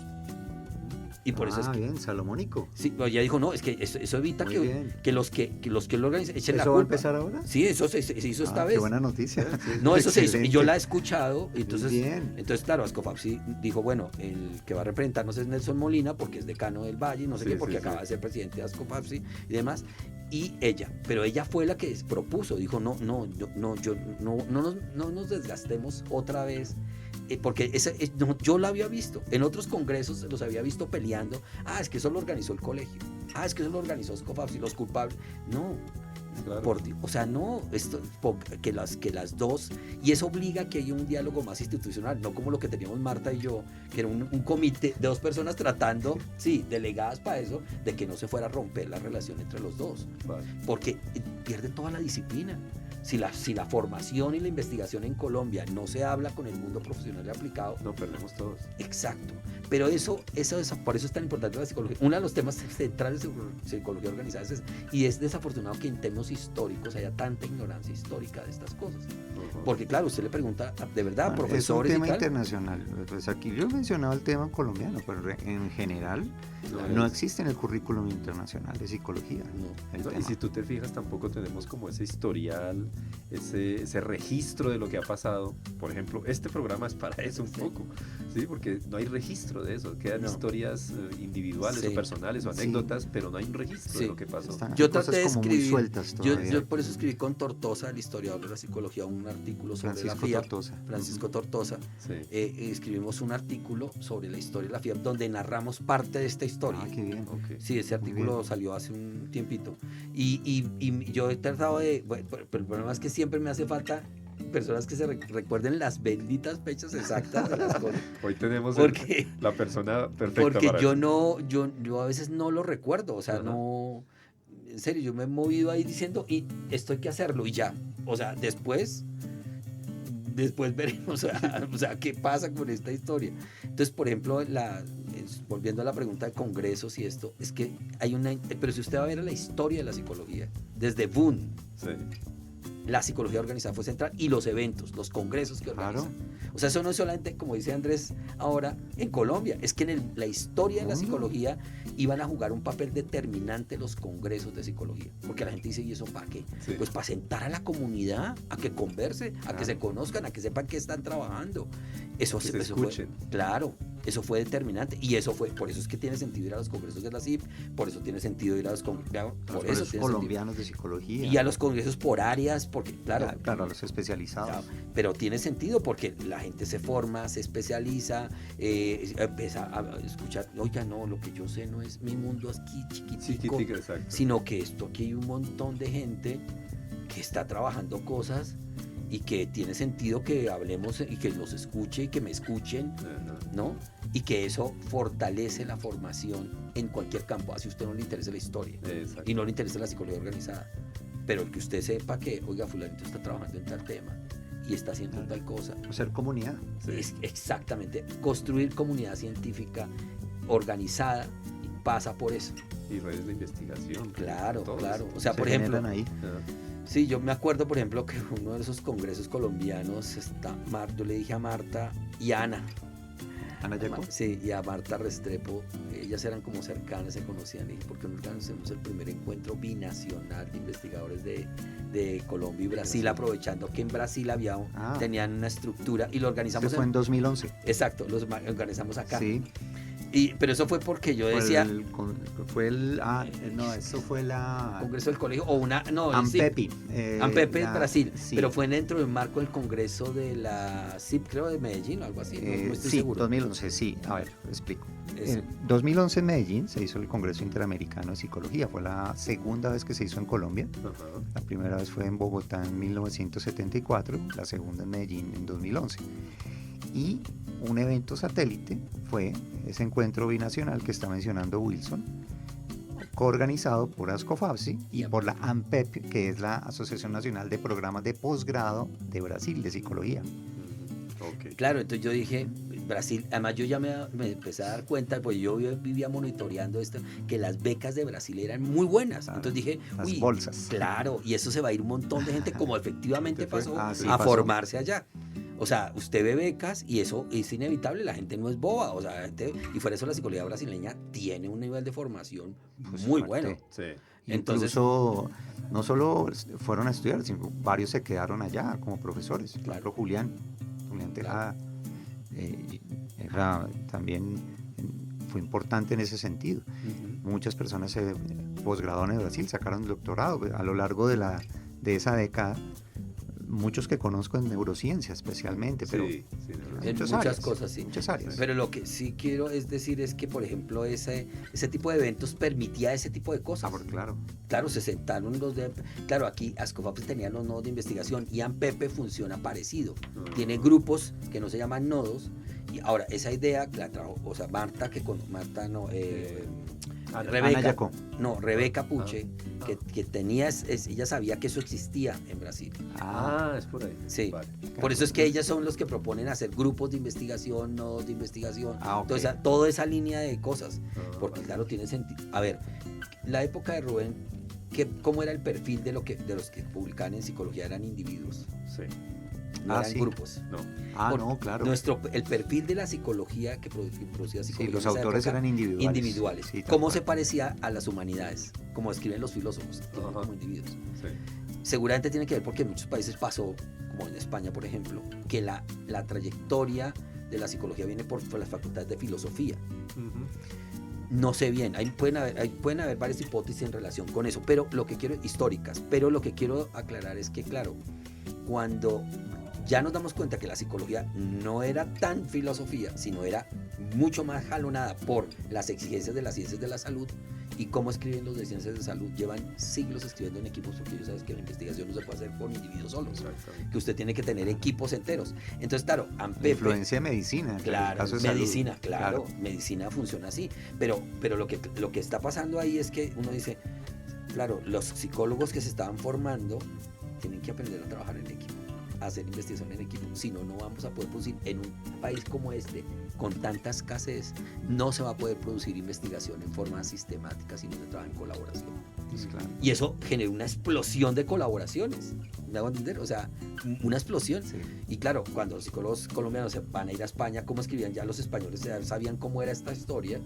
Y por eso es que, bien, salomónico. Sí, ella dijo, no, es que eso evita que los que lo organizan echen la culpa. ¿Eso va a empezar ahora? Sí, eso se hizo esta vez. Qué buena noticia. No, eso se hizo, y yo la he escuchado, entonces bien. Claro, Ascofapsi dijo, bueno, el que va a representarnos es Nelson Molina, porque es decano del Valle, no sé qué, porque acaba de ser presidente de Ascofapsi y demás, y ella, pero ella fue la que propuso, dijo, no nos desgastemos otra vez, porque yo la había visto, en otros congresos los había visto peleando, es que eso lo organizó el colegio, es que eso lo organizó Ascofapsi, los culpables, no. Claro. O sea, no, que las dos, y eso obliga a que haya un diálogo más institucional, no como lo que teníamos Marta y yo, que era un comité de 2 personas tratando, delegadas para eso, de que no se fuera a romper la relación entre los dos, vale. Porque pierde toda la disciplina. Si la formación y la investigación en Colombia no se habla con el mundo profesional y aplicado, no perdemos todos. Exacto. Pero por eso es tan importante la psicología. Uno de los temas centrales de psicología organizada y es desafortunado que en términos históricos haya tanta ignorancia histórica de estas cosas. Porque claro, usted le pregunta de verdad a profesores. Es un tema internacional. Pues aquí yo he mencionado el tema colombiano, pero en general no existe en el currículum internacional de psicología. Y si tú te fijas, tampoco tenemos como ese historial, ese registro de lo que ha pasado. Por ejemplo, este programa es para eso un poco, ¿sí? Porque no hay registro de eso, quedan historias individuales o personales o anécdotas, pero no hay un registro de lo que pasó. Yo traté de escribir, muy sueltas todavía. Yo por eso escribí con Tortosa, el historiador de la psicología, un artículo sobre la FIAP. Francisco Tortosa. Escribimos un artículo sobre la historia de la FIAP donde narramos parte de esta historia. Qué bien. Okay. Sí, ese artículo salió hace un tiempito. Y yo he tratado de... Bueno, pero el problema es que siempre me hace falta personas que se recuerden las benditas fechas exactas de las cosas. Hoy tenemos la persona perfecta. Porque para yo a veces no lo recuerdo, o sea, no... En serio, yo me he movido ahí diciendo, y esto hay que hacerlo, y ya. O sea, después veremos, o sea, qué pasa con esta historia. Entonces, por ejemplo, volviendo a la pregunta de congresos y esto, es que hay pero si usted va a ver la historia de la psicología, desde Boone, la psicología organizada fue central, y los eventos, los congresos que organizan. Claro. O sea, eso no es solamente, como dice Andrés ahora, en Colombia, es que en la historia de la psicología iban a jugar un papel determinante los congresos de psicología, porque la gente dice, ¿y eso para qué? Pues para sentar a la comunidad, a que converse, a que se conozcan, a que sepan qué están trabajando. Eso fue, claro, eso fue determinante, y por eso es que tiene sentido ir a los congresos de la CIP, por eso tiene sentido ir a los congresos colombianos de psicología. Y a los congresos por áreas, porque claro, a los especializados. Claro, pero tiene sentido porque la gente se forma, se especializa, empieza a escuchar, oiga, no, lo que yo sé no es mi mundo aquí chiquitico, sino que aquí hay un montón de gente que está trabajando cosas y que tiene sentido que hablemos y que los escuche y que me escuchen, ¿no? Y que eso fortalece la formación en cualquier campo, así a usted no le interesa la historia. Exacto. Y no le interesa la psicología organizada, pero el que usted sepa que, oiga, fulanito está trabajando en tal tema y está haciendo tal cosa. Ser comunidad. Sí. Es exactamente, construir comunidad científica organizada pasa por eso. Y redes de investigación. Claro, todo claro. eso. O sea, Se por ejemplo, generan ahí. sí, yo me acuerdo, por ejemplo, que uno de esos congresos colombianos, yo le dije a Marta y a Ana. Ana Yaco. Sí, y a Marta Restrepo, ellas eran como cercanas, se conocían, y porque no organizamos el primer encuentro binacional de investigadores de Colombia y Brasil, aprovechando que en Brasil tenían una estructura y lo organizamos. Eso fue en 2011. Exacto, lo organizamos acá. Sí. Pero eso fue porque yo decía... Eso fue la... Congreso del Colegio, o una... No, AMPEPI. AMPEPI Brasil, sí. pero fue dentro del marco del Congreso de la CIP, creo, de Medellín o algo así, no estoy sí, seguro. 2011, sí. A ver, explico. Eso. En 2011 en Medellín se hizo el Congreso Interamericano de Psicología. Fue la segunda vez que se hizo en Colombia. Ajá. La primera vez fue en Bogotá en 1974, la segunda en Medellín en 2011. Y un evento satélite fue ese encuentro binacional que está mencionando Wilson, coorganizado por ASCOFAPSI y por la AMPEP, que es la Asociación Nacional de Programas de Posgrado de Brasil de Psicología. Okay. Claro, entonces yo dije, Brasil, además yo ya me empecé a dar cuenta, pues yo vivía monitoreando esto, que las becas de Brasil eran muy buenas. Claro, Entonces dije, las bolsas. Claro, y eso se va a ir un montón de gente, como efectivamente pasó, sí, a pasó. formarse allá. O sea, usted ve becas y eso es inevitable, la gente no es boba, o sea, la gente, y por eso la psicología brasileña tiene un nivel de formación Pues muy fuerte. bueno. Sí. Entonces, Incluso no solo fueron a estudiar, sino varios se quedaron allá como profesores. Por ejemplo, Julián Tejada también fue importante en ese sentido. Muchas personas se posgraduaron en Brasil, sacaron doctorado a lo largo de esa década. Muchos que conozco en neurociencia especialmente, pero en muchas cosas, sí. Muchas áreas. Pero lo que sí quiero decir es que, por ejemplo, ese tipo de eventos permitía ese tipo de cosas. Claro. Claro, se sentaron claro, aquí ASCOFAPSI tenía los nodos de investigación y AMPEPE funciona parecido. Tiene grupos que no se llaman nodos. Y ahora, esa idea que la trajo, o sea, Rebeca Puche, que tenía, ella sabía que eso existía en Brasil. Es por ahí. Sí, vale. por eso es que ellas son los que proponen hacer grupos de investigación, nodos de investigación, Okay. entonces, toda esa línea de cosas, porque Vale. claro, tiene sentido. A ver, la época de Rubén, ¿cómo era el perfil de los que publicaban en psicología? Eran individuos, Sí. no eran grupos. No. No, claro. El perfil de la psicología que producía psicología. Sí, los en esa autores época, eran individuales. Sí, tal ¿Cómo cual. se parecía a las humanidades? Como escriben los filósofos, como individuos. Sí. Seguramente tiene que ver porque en muchos países pasó, como en España, por ejemplo, que la trayectoria de la psicología viene por las facultades de filosofía. No sé bien, pueden haber varias hipótesis en relación con eso, pero históricas, pero lo que quiero aclarar es que, claro, cuando ya nos damos cuenta que la psicología no era tan filosofía, sino era mucho más jalonada por las exigencias de las ciencias de la salud. Y cómo escriben los de ciencias de salud, llevan siglos escribiendo en equipos, porque ellos saben que la investigación no se puede hacer por individuos solos, que usted tiene que tener equipos enteros. Entonces, claro, AMPEPE, influencia de medicina. claro, En el caso de medicina, salud. claro, medicina funciona así, pero lo que está pasando ahí es que uno dice, claro, los psicólogos que se estaban formando tienen que aprender a trabajar en equipo, a hacer investigación en equipo, si no, no vamos a poder producir en un país como este, con tanta escasez, no se va a poder producir investigación en forma sistemática si no se trabaja en colaboración. Pues claro. Y eso genera una explosión de colaboraciones, ¿me hago entender? O sea, una explosión. Sí. Y claro, cuando los psicólogos colombianos se van a ir a España, ¿cómo escribían? Ya los españoles ya sabían cómo era esta historia,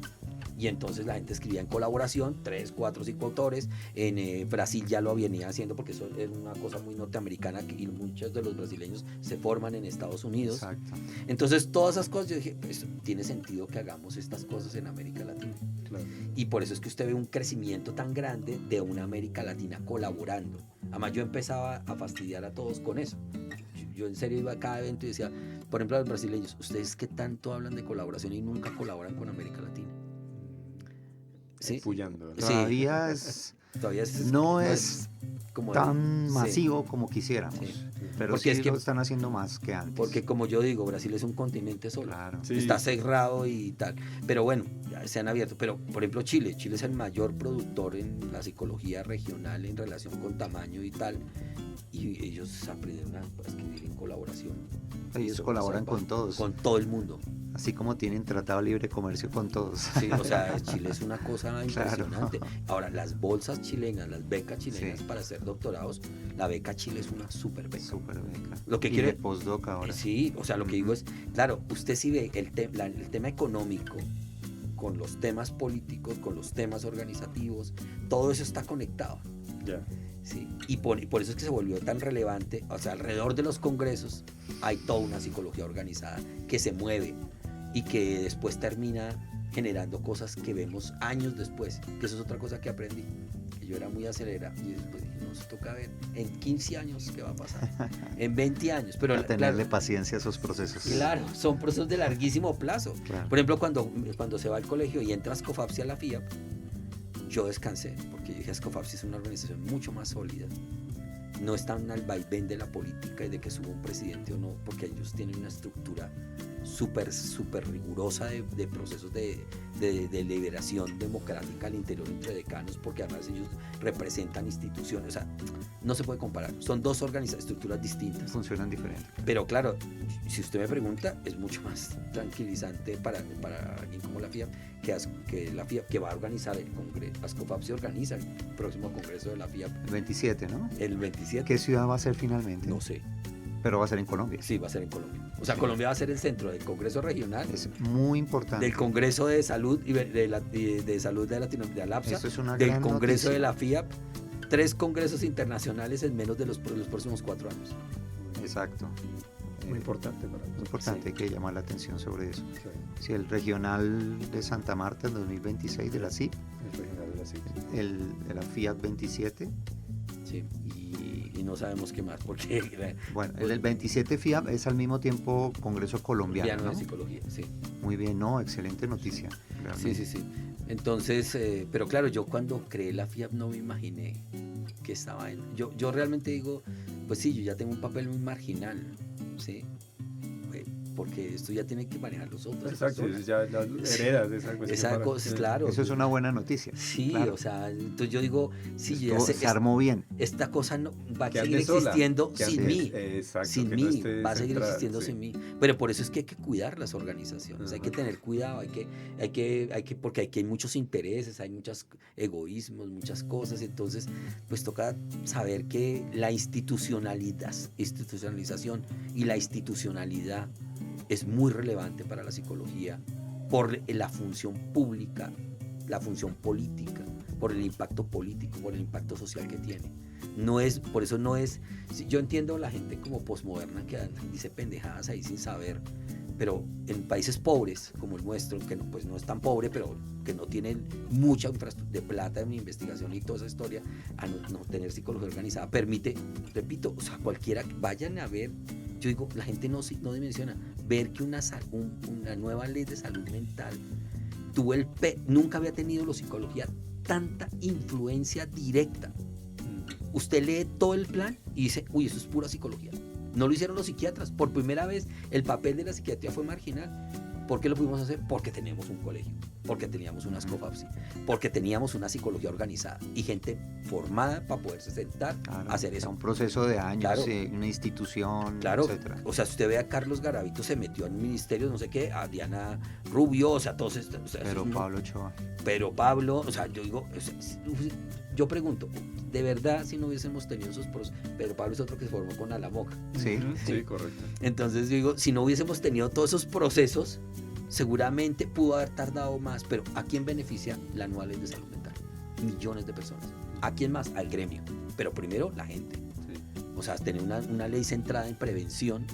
y entonces la gente escribía en colaboración, 3, 4, 5 autores. En Brasil ya lo venía haciendo porque eso es una cosa muy norteamericana y muchos de los brasileños se forman en Estados Unidos. Exacto. Entonces todas esas cosas, yo dije, pues tiene sentido que hagamos estas cosas en América Latina. Claro. Y por eso es que usted ve un crecimiento tan grande de una América Latina colaborando. Además yo empezaba a fastidiar a todos con eso. Yo en serio iba a cada evento y decía, por ejemplo a los brasileños, ustedes que tanto hablan de colaboración y nunca colaboran con América Latina. ¿Sí? Puyando, ¿verdad? Sí. Todavía es... Todavía No es como tan sí. masivo como quisiéramos. Sí. Pero Porque sí es que- lo están haciendo más que antes. Porque como yo digo, Brasil es un continente solo. Claro. Sí. Está cerrado y tal. Pero bueno, ya se han abierto. Pero, por ejemplo, Chile. Chile es el mayor productor en la psicología regional en relación con tamaño y tal. Y ellos aprendieron a escribir en colaboración. Ellos Eso, colaboran o sea, con todos, Con todo el mundo. así como tienen tratado de libre comercio con todos. Sí, o sea, Chile es una cosa Claro. impresionante. Ahora, las bolsas chilenas, las becas chilenas Sí. para hacer doctorados, la beca Chile es una super beca. Súper beca. Lo que y quiere- de postdoc ahora. Sí, o sea, lo que digo es, claro, usted sí ve el tema económico con los temas políticos, con los temas organizativos, todo eso está conectado. Ya. ¿Sí? Y por eso es que se volvió tan relevante, o sea, alrededor de los congresos hay toda una psicología organizada que se mueve y que después termina generando cosas que vemos años después, que eso es otra cosa que aprendí, que yo era muy acelerado y después dije, nos toca ver en 15 años qué va a pasar, en 20 años, pero A tenerle claro, paciencia a esos procesos. claro, son procesos de larguísimo plazo. Claro. Por ejemplo, cuando se va al colegio y entra Scofapsi a la FIAP, yo descansé, porque dije, Scofapsi es una organización mucho más sólida. No están al vaivén de la política y de que suba un presidente o no, porque ellos tienen una estructura súper rigurosa de procesos de deliberación democrática al interior entre decanos, porque además ellos representan instituciones, o sea, no se puede comparar. Son dos estructuras distintas. Funcionan diferente. Pero claro, si usted me pregunta, es mucho más tranquilizante para alguien como la FIAP que la FIAP, que va a organizar el congreso. Scofapsi organiza el próximo congreso de la FIAP El 27, ¿no? el 27. ¿Qué ciudad va a ser finalmente? No sé, Pero va a ser en Colombia. sí, va a ser en Colombia. O sea, Sí. Colombia va a ser el centro del congreso regional, Es muy importante. del congreso de salud y de salud de Latinoamérica, de ALAPSA, Eso es una del gran congreso noticia. de la FIAP, 3 congresos internacionales en menos de los próximos 4 años. Exacto. Muy importante para Muy nosotros. importante, Sí. hay que llamar la atención sobre eso. Sí, Si el regional de Santa Marta en 2026 de la CIP, el regional de la CIC. el de la Fiat 27 Sí. Y no sabemos qué más, porque bueno, el del 27 FIAP es al mismo tiempo Congreso Colombiano, colombiano de ¿no? psicología, sí. Muy bien, no, excelente noticia. Sí, realmente. sí, sí. Entonces, pero claro, yo cuando creé la FIAP no me imaginé que estaba en... Yo realmente digo, pues sí, yo ya tengo un papel muy marginal, ¿sí? Porque esto ya tiene que manejar los otros. Exacto, ya heredas de esa cuestión. Esa para- cosa, claro. Eso es una buena noticia. Sí, claro. o sea, entonces yo digo, sí, yo ya Estuvo- sé, se armó bien. esta cosa no va a Que seguir ande sola, existiendo que sin ande- mí. exacto, Sin que mí, no esté va a seguir centrada, existiendo sí. sin mí. Pero por eso es que hay que cuidar las organizaciones, hay que Ajá. tener cuidado, porque aquí hay muchos intereses, hay muchos egoísmos, muchas cosas, entonces pues toca saber que la institucionalización y la institucionalidad es muy relevante para la psicología por la función pública, la función política, por el impacto político, por el impacto social que tiene. Por eso no es, yo entiendo a la gente como posmoderna que dice pendejadas ahí sin saber, pero en países pobres como el nuestro, que no, pues no es tan pobre, pero que no tienen mucha infraestructura de plata en investigación y toda esa historia, a no tener psicología organizada, permite, repito, o sea, cualquiera, vayan a ver, yo digo, la gente no dimensiona, ver que una nueva ley de salud mental nunca había tenido la psicología tanta influencia directa. Usted lee todo el plan y dice, uy, eso es pura psicología. No lo hicieron los psiquiatras. Por primera vez el papel de la psiquiatría fue marginal. ¿Por qué lo pudimos hacer? Porque teníamos un colegio, porque teníamos una Scofapsi, porque teníamos una psicología organizada y gente formada para poderse sentar Claro, a hacer era eso. un proceso de años, Claro. una institución, Claro, etcétera. o sea, si usted ve a Carlos Garavito se metió en ministerios, no sé qué, a Diana Rubio, o sea, todos estos. O sea, Pero eso es Pablo Ochoa. Pero Pablo, o sea, yo digo, o sea, yo pregunto, de verdad, si no hubiésemos tenido esos procesos, pero Pablo es otro que se formó con Alamoca. Sí. Ujú, sí, correcto. Entonces yo digo, si no hubiésemos tenido todos esos procesos, seguramente pudo haber tardado más, pero ¿a quién beneficia la nueva ley de salud mental? Millones de personas. ¿A quién más? Al gremio. Pero primero la gente. Sí. O sea, tener una ley centrada en prevención,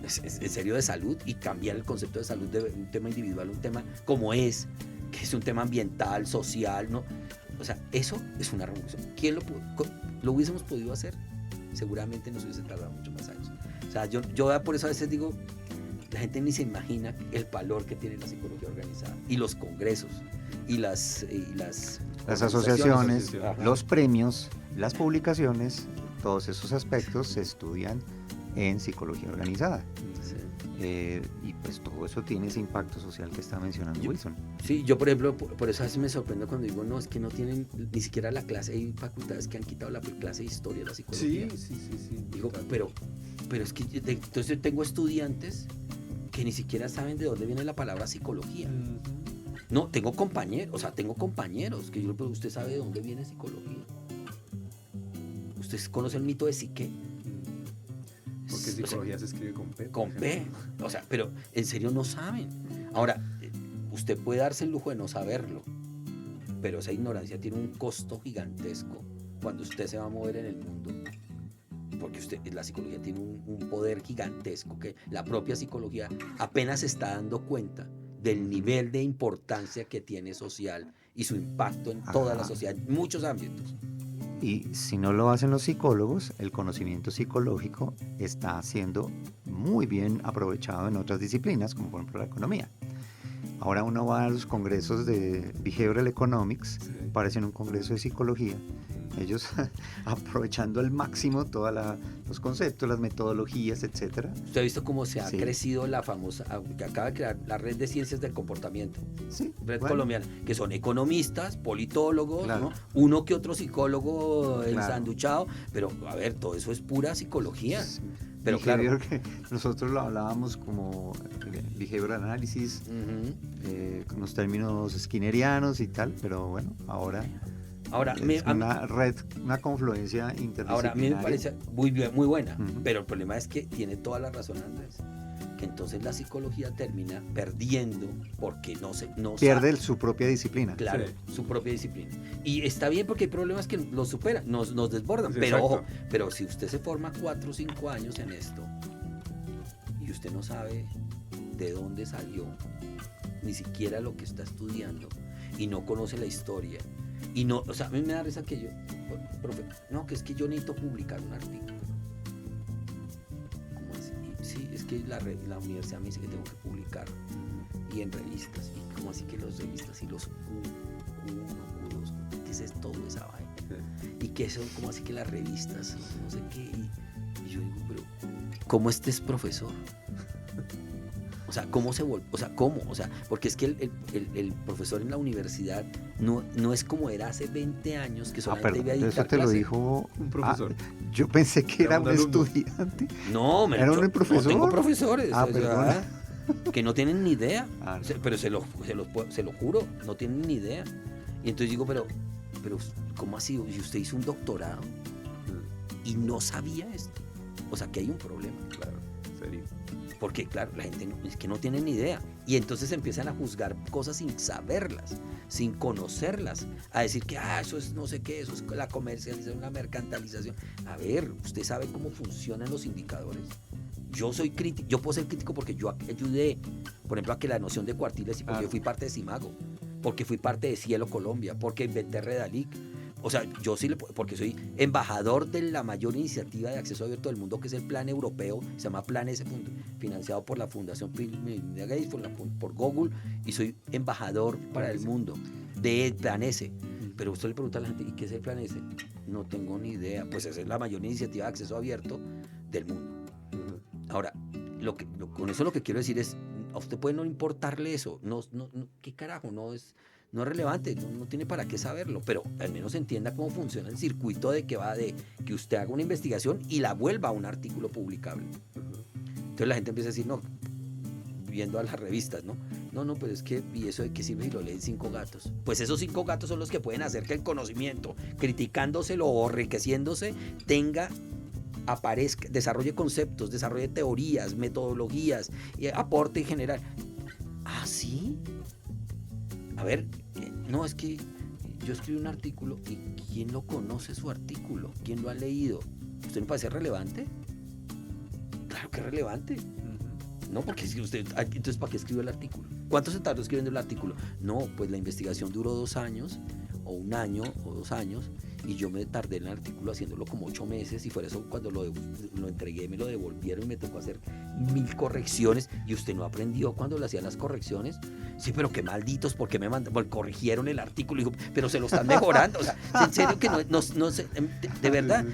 en serio, de salud, y cambiar el concepto de salud de un tema individual a un tema como es, que es un tema ambiental, social, ¿no? O sea, eso es una revolución. ¿Quién lo hubiésemos podido hacer? Seguramente nos hubiese tardado mucho más años. O sea, yo por eso a veces digo, la gente ni se imagina el valor que tiene la psicología organizada y los congresos y las las asociaciones, asociaciones. los premios, las publicaciones, todos esos aspectos se estudian en psicología organizada. Sí. Y pues todo eso tiene ese impacto social que está mencionando Wilson. Sí, yo por ejemplo, por eso a veces me sorprendo cuando digo, no, es que no tienen ni siquiera la clase, hay facultades que han quitado la clase de historia de la psicología. Sí. Digo, total. pero es que entonces yo tengo estudiantes que ni siquiera saben de dónde viene la palabra psicología. No, tengo compañeros que yo le pregunto, ¿usted sabe de dónde viene psicología? ¿Usted conoce el mito de psique? Porque O sea, psicología se escribe con P. con P, o sea, pero en serio no saben. Ahora, usted puede darse el lujo de no saberlo, pero esa ignorancia tiene un costo gigantesco cuando usted se va a mover en el mundo, porque la psicología tiene un poder gigantesco que la propia psicología apenas se está dando cuenta del nivel de importancia que tiene social y su impacto en toda la sociedad, en muchos ámbitos. Y si no lo hacen los psicólogos, el conocimiento psicológico está siendo muy bien aprovechado en otras disciplinas, como por ejemplo la economía. Ahora uno va a los congresos de Behavioral Economics, Sí. parecen un congreso de psicología, ellos aprovechando al máximo todos los conceptos, las metodologías, etcétera. Usted ha visto cómo se ha Sí. crecido la famosa, que acaba de crear la red de ciencias del comportamiento, Sí, red bueno, colombiana, que son economistas, politólogos, Claro. ¿no? Uno que otro psicólogo Claro. ensanduchado, pero a ver, todo eso es pura psicología. Pero behavior, claro. que nosotros lo hablábamos como behavioral analysis, Ujú. con los términos skinnerianos y tal, pero bueno, ahora Ahora, es una red, una confluencia interdisciplinaria. ahora, a mí me parece muy bien, muy buena, Ujú. pero el problema es que tiene toda la razón Andrés, que entonces la psicología termina perdiendo porque no Pierde sabe, su propia disciplina. claro, Sí. su propia disciplina. Y está bien porque hay problemas que los superan, nos desbordan, Sí, pero exacto. ojo, pero si usted se forma 4 o 5 años en esto y usted no sabe de dónde salió, ni siquiera lo que está estudiando, y no conoce la historia, y no, o sea, a mí me da risa que yo, profe, no, que es que yo necesito publicar un artículo. ¿Cómo así? Sí, es que la universidad me dice que tengo que publicar, y en revistas, y como así que las revistas y los Q1, Q2, ¿qué es todo esa vaina? Y que son como así que las revistas, no sé qué, y yo digo, pero ¿cómo este es profesor? O sea, ¿cómo se volvió? O sea, ¿cómo? O sea, porque es que el profesor en la universidad no es como era hace 20 años, que solamente Perdón, iba a dictar eso te lo clase. dijo Un profesor. Yo pensé que Era era un un alumno. estudiante. No, ¿Era un profesor? No tengo profesores, Ah, o sea, perdona. que no tienen ni idea. Ah, no. Pero se lo juro, no tienen ni idea. Y entonces digo, pero ¿cómo así? ¿Y usted hizo un doctorado y no sabía esto? O sea, que hay un problema. Claro, serio. Porque, claro, la gente es que no tiene ni idea. Y entonces empiezan a juzgar cosas sin saberlas, sin conocerlas. A decir que, eso es no sé qué, eso es la comercialización, la mercantilización. A ver, ¿usted sabe cómo funcionan los indicadores? Yo soy crítico, yo puedo ser crítico porque yo ayudé, por ejemplo, a que la noción de cuartiles, y porque yo fui parte de Simago, porque fui parte de Cielo Colombia, porque inventé Redalic. O sea, yo sí, porque soy embajador de la mayor iniciativa de acceso abierto del mundo, que es el Plan Europeo, se llama Plan S, financiado por la Fundación Bill y Melinda Gates, por Google, y soy embajador para el mundo de Plan S. Pero usted le pregunta a la gente, ¿y qué es el Plan S? No tengo ni idea. Pues esa es la mayor iniciativa de acceso abierto del mundo. Ahora, con eso lo que quiero decir es, a usted puede no importarle eso, ¿qué carajo? No es relevante, no tiene para qué saberlo, pero al menos entienda cómo funciona el circuito de que va de que usted haga una investigación y la vuelva a un artículo publicable. Entonces la gente empieza a decir, no, viendo a las revistas, ¿no? No, pero es que, ¿y eso de qué sirve si lo leen 5 gatos? Pues esos 5 gatos son los que pueden hacer que el conocimiento, criticándoselo o enriqueciéndose, aparezca, desarrolle conceptos, desarrolle teorías, metodologías, aporte en general. ¿Ah, sí? A ver, no, es que yo escribí un artículo y ¿quién lo conoce su artículo? ¿Quién lo ha leído? ¿Usted me parece relevante? Claro que es relevante. No, porque si usted, entonces ¿para qué escribió el artículo? ¿Cuánto se tardó escribiendo el artículo? No, pues la investigación duró 2 años. o 1 año o 2 años, y yo me tardé en el artículo haciéndolo como 8 meses, y por eso cuando lo entregué me lo devolvieron y me tocó hacer 1000 correcciones. Y usted no aprendió cuando le hacían las correcciones. Sí, pero qué malditos, porque me corrigieron el artículo. Y digo, pero se lo están mejorando. O sea, en serio que no sé, de verdad.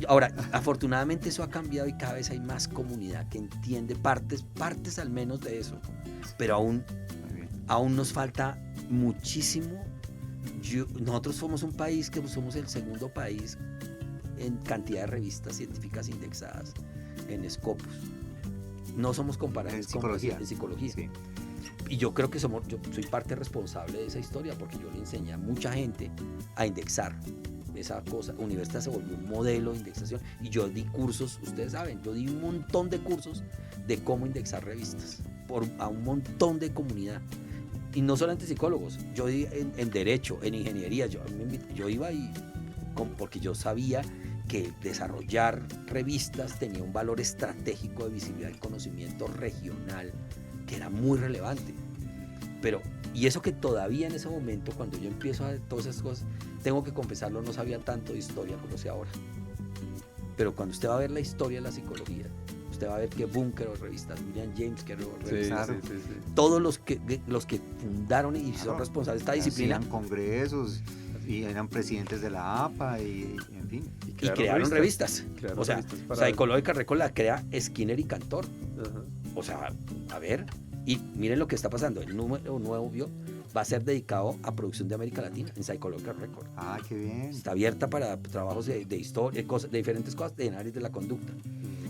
Ahora, afortunadamente eso ha cambiado y cada vez hay más comunidad que entiende partes al menos de eso. Pero aún nos falta muchísimo. Nosotros somos un país que somos el segundo país en cantidad de revistas científicas indexadas en Scopus. No somos comparables en psicología. Sí. Y yo creo que yo soy parte responsable de esa historia, porque yo le enseñé a mucha gente a indexar esa cosa. Universidad se volvió un modelo de indexación, y yo di cursos, ustedes saben, yo di un montón de cursos de cómo indexar revistas a un montón de comunidad. Y no solamente psicólogos, yo di en derecho, en ingeniería, yo iba porque yo sabía que desarrollar revistas tenía un valor estratégico de visibilidad y conocimiento regional que era muy relevante. Y eso que todavía en ese momento, cuando yo empiezo a todas esas cosas, tengo que confesarlo, no sabía tanto de historia como sé ahora. Pero cuando usted va a ver la historia de la psicología, usted va a ver que Boone creó revistas, William James creó revistas, Sí. todos los que fundaron y son responsables de esta disciplina. Hacían congresos y eran presidentes de la APA y en fin. Y crearon revistas. Crearon O sea, revistas para- Psychological Record la crea Skinner y Cantor. Ajá. O sea, a ver, y miren lo que está pasando. El número nuevo va a ser dedicado a producción de América Latina en Psychological Record. Ah, qué bien. Está abierta para trabajos de historia, de diferentes cosas, de análisis de la conducta.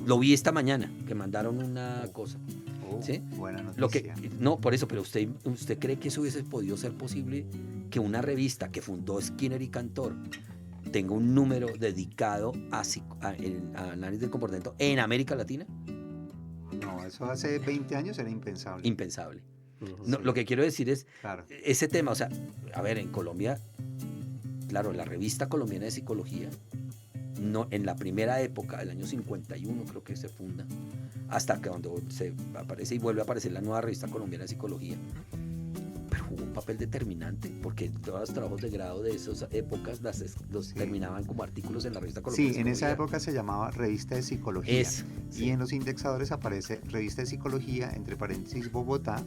Lo vi esta mañana, que mandaron una cosa. ¿Sí? Buena noticia. No, por eso, pero usted cree que eso hubiese podido ser posible, que una revista que fundó Skinner y Cantor tenga un número dedicado a análisis del comportamiento en América Latina? No, eso hace 20 años era impensable. Impensable. Ujú. No, lo que quiero decir es, Claro. ese tema, o sea, a ver, en Colombia, claro, la revista colombiana de psicología, no, en la primera época, del año 51 creo que se funda, hasta que cuando se aparece y vuelve a aparecer la nueva revista colombiana de psicología, pero jugó un papel determinante, porque todos los trabajos de grado de esas épocas los Sí. terminaban como artículos en la revista colombiana Sí, de en esa psicología. época se llamaba Revista de Psicología. Sí. Y en los indexadores aparece Revista de Psicología, entre paréntesis Bogotá,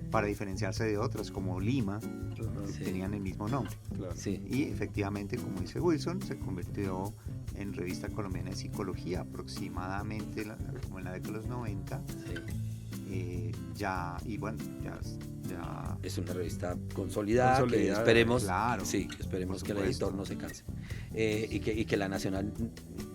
para diferenciarse de otras como Lima, Ajá. Sí. tenían el mismo nombre. Claro. Sí. Y efectivamente, como dice Wilson, se convirtió en Revista Colombiana de Psicología aproximadamente como en la década de los 90. Sí. Y bueno, ya Es una revista consolidada, que Consolidada, esperemos, claro, sí, esperemos por que el supuesto. editor no se canse, y que la Nacional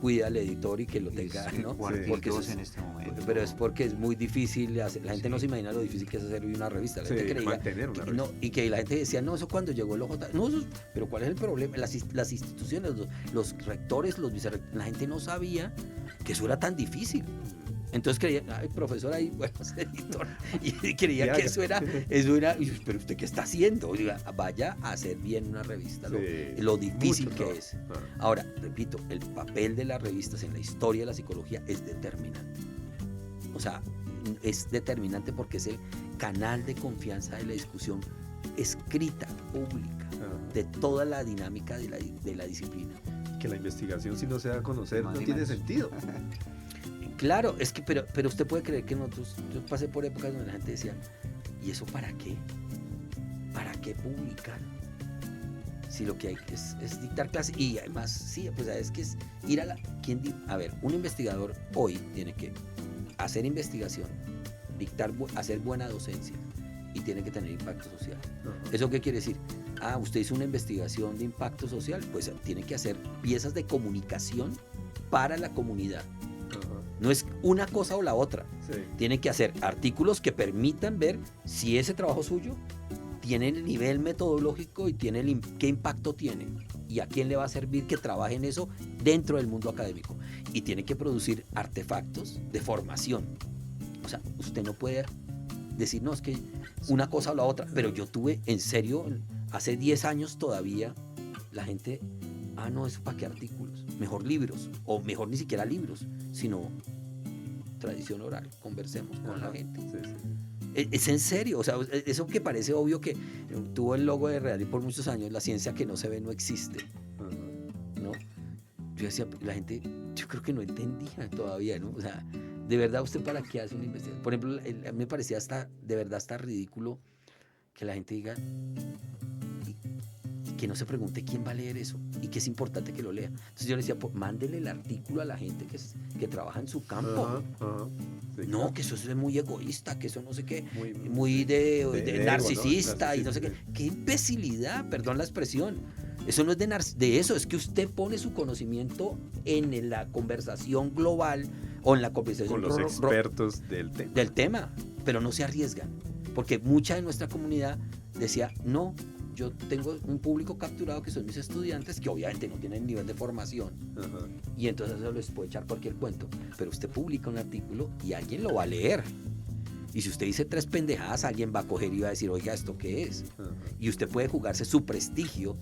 cuida al editor y que lo tenga, es ¿no? el cuartil Porque eso 2 es- en este momento. pero es porque es muy difícil hacer, la gente no se imagina lo difícil que es hacer una revista. La gente Sí, creía mantener una no, y que la gente decía, no, eso cuando llegó el OJ, no, pero ¿cuál es el problema? Las instituciones, los rectores, los vicerrectores, la gente no sabía que eso era tan difícil. Entonces creía, ay, profesor, ahí, bueno, es editor. Y creía que eso era, y, pero ¿usted qué está haciendo? Oiga, vaya a hacer bien una revista, Sí, lo difícil mucho que trabajo. es. Ajá. Ahora, repito, el papel de las revistas en la historia de la psicología es determinante. O sea, es determinante porque es el canal de confianza de la discusión escrita, pública, Ajá. de toda la dinámica de la disciplina. Que la investigación, si no se da a conocer, Más no ni tiene menos. sentido. Claro, es que, pero usted puede creer que nosotros, yo pasé por épocas donde la gente decía, ¿y eso para qué? ¿Para qué publicar? Si lo que hay es dictar clases, y además, sí, pues es que es ir a ver, un investigador hoy tiene que hacer investigación, hacer buena docencia, y tiene que tener impacto social. Ajá. ¿Eso qué quiere decir? Usted hizo una investigación de impacto social, pues tiene que hacer piezas de comunicación para la comunidad. Ajá. No es una cosa o la otra. Sí. Tiene que hacer artículos que permitan ver si ese trabajo suyo tiene el nivel metodológico y tiene qué impacto tiene y a quién le va a servir que trabaje en eso dentro del mundo académico. Y tiene que producir artefactos de formación. O sea, usted no puede decir, no, es que una cosa o la otra. Pero yo tuve, en serio, hace 10 años todavía, la gente, no, eso para qué artículos, mejor libros, o mejor ni siquiera libros, sino tradición oral, conversemos con la Ajá. gente. Sí, sí. Es en serio, o sea, eso que parece obvio que tuvo el logo de Real y por muchos años, la ciencia que no se ve no existe, ¿no? Yo decía, la gente, yo creo que no entendía todavía, ¿no? O sea, de verdad, ¿usted para qué hace una investigación? Por ejemplo, a mí me parecía de verdad hasta ridículo que la gente diga, que no se pregunte quién va a leer eso y que es importante que lo lea. Entonces yo le decía, mándele el artículo a la gente que trabaja en su campo. Sí, no, claro. que eso es muy egoísta, que eso no sé qué, Muy muy de ego, narcisista, ¿no? y no sé qué. Qué imbecilidad, perdón la expresión. Eso no es de eso, es que usted pone su conocimiento en la conversación global o en la conversación Con los expertos del tema. pero no se arriesgan, porque mucha de nuestra comunidad decía, no, yo tengo un público capturado que son mis estudiantes, que obviamente no tienen nivel de formación, Ajá. y entonces eso les puede echar cualquier cuento, pero usted publica un artículo y alguien lo va a leer. Y si usted dice 3 pendejadas, alguien va a coger y va a decir, oiga, ¿esto qué es? Ajá. Y usted puede jugarse su prestigio,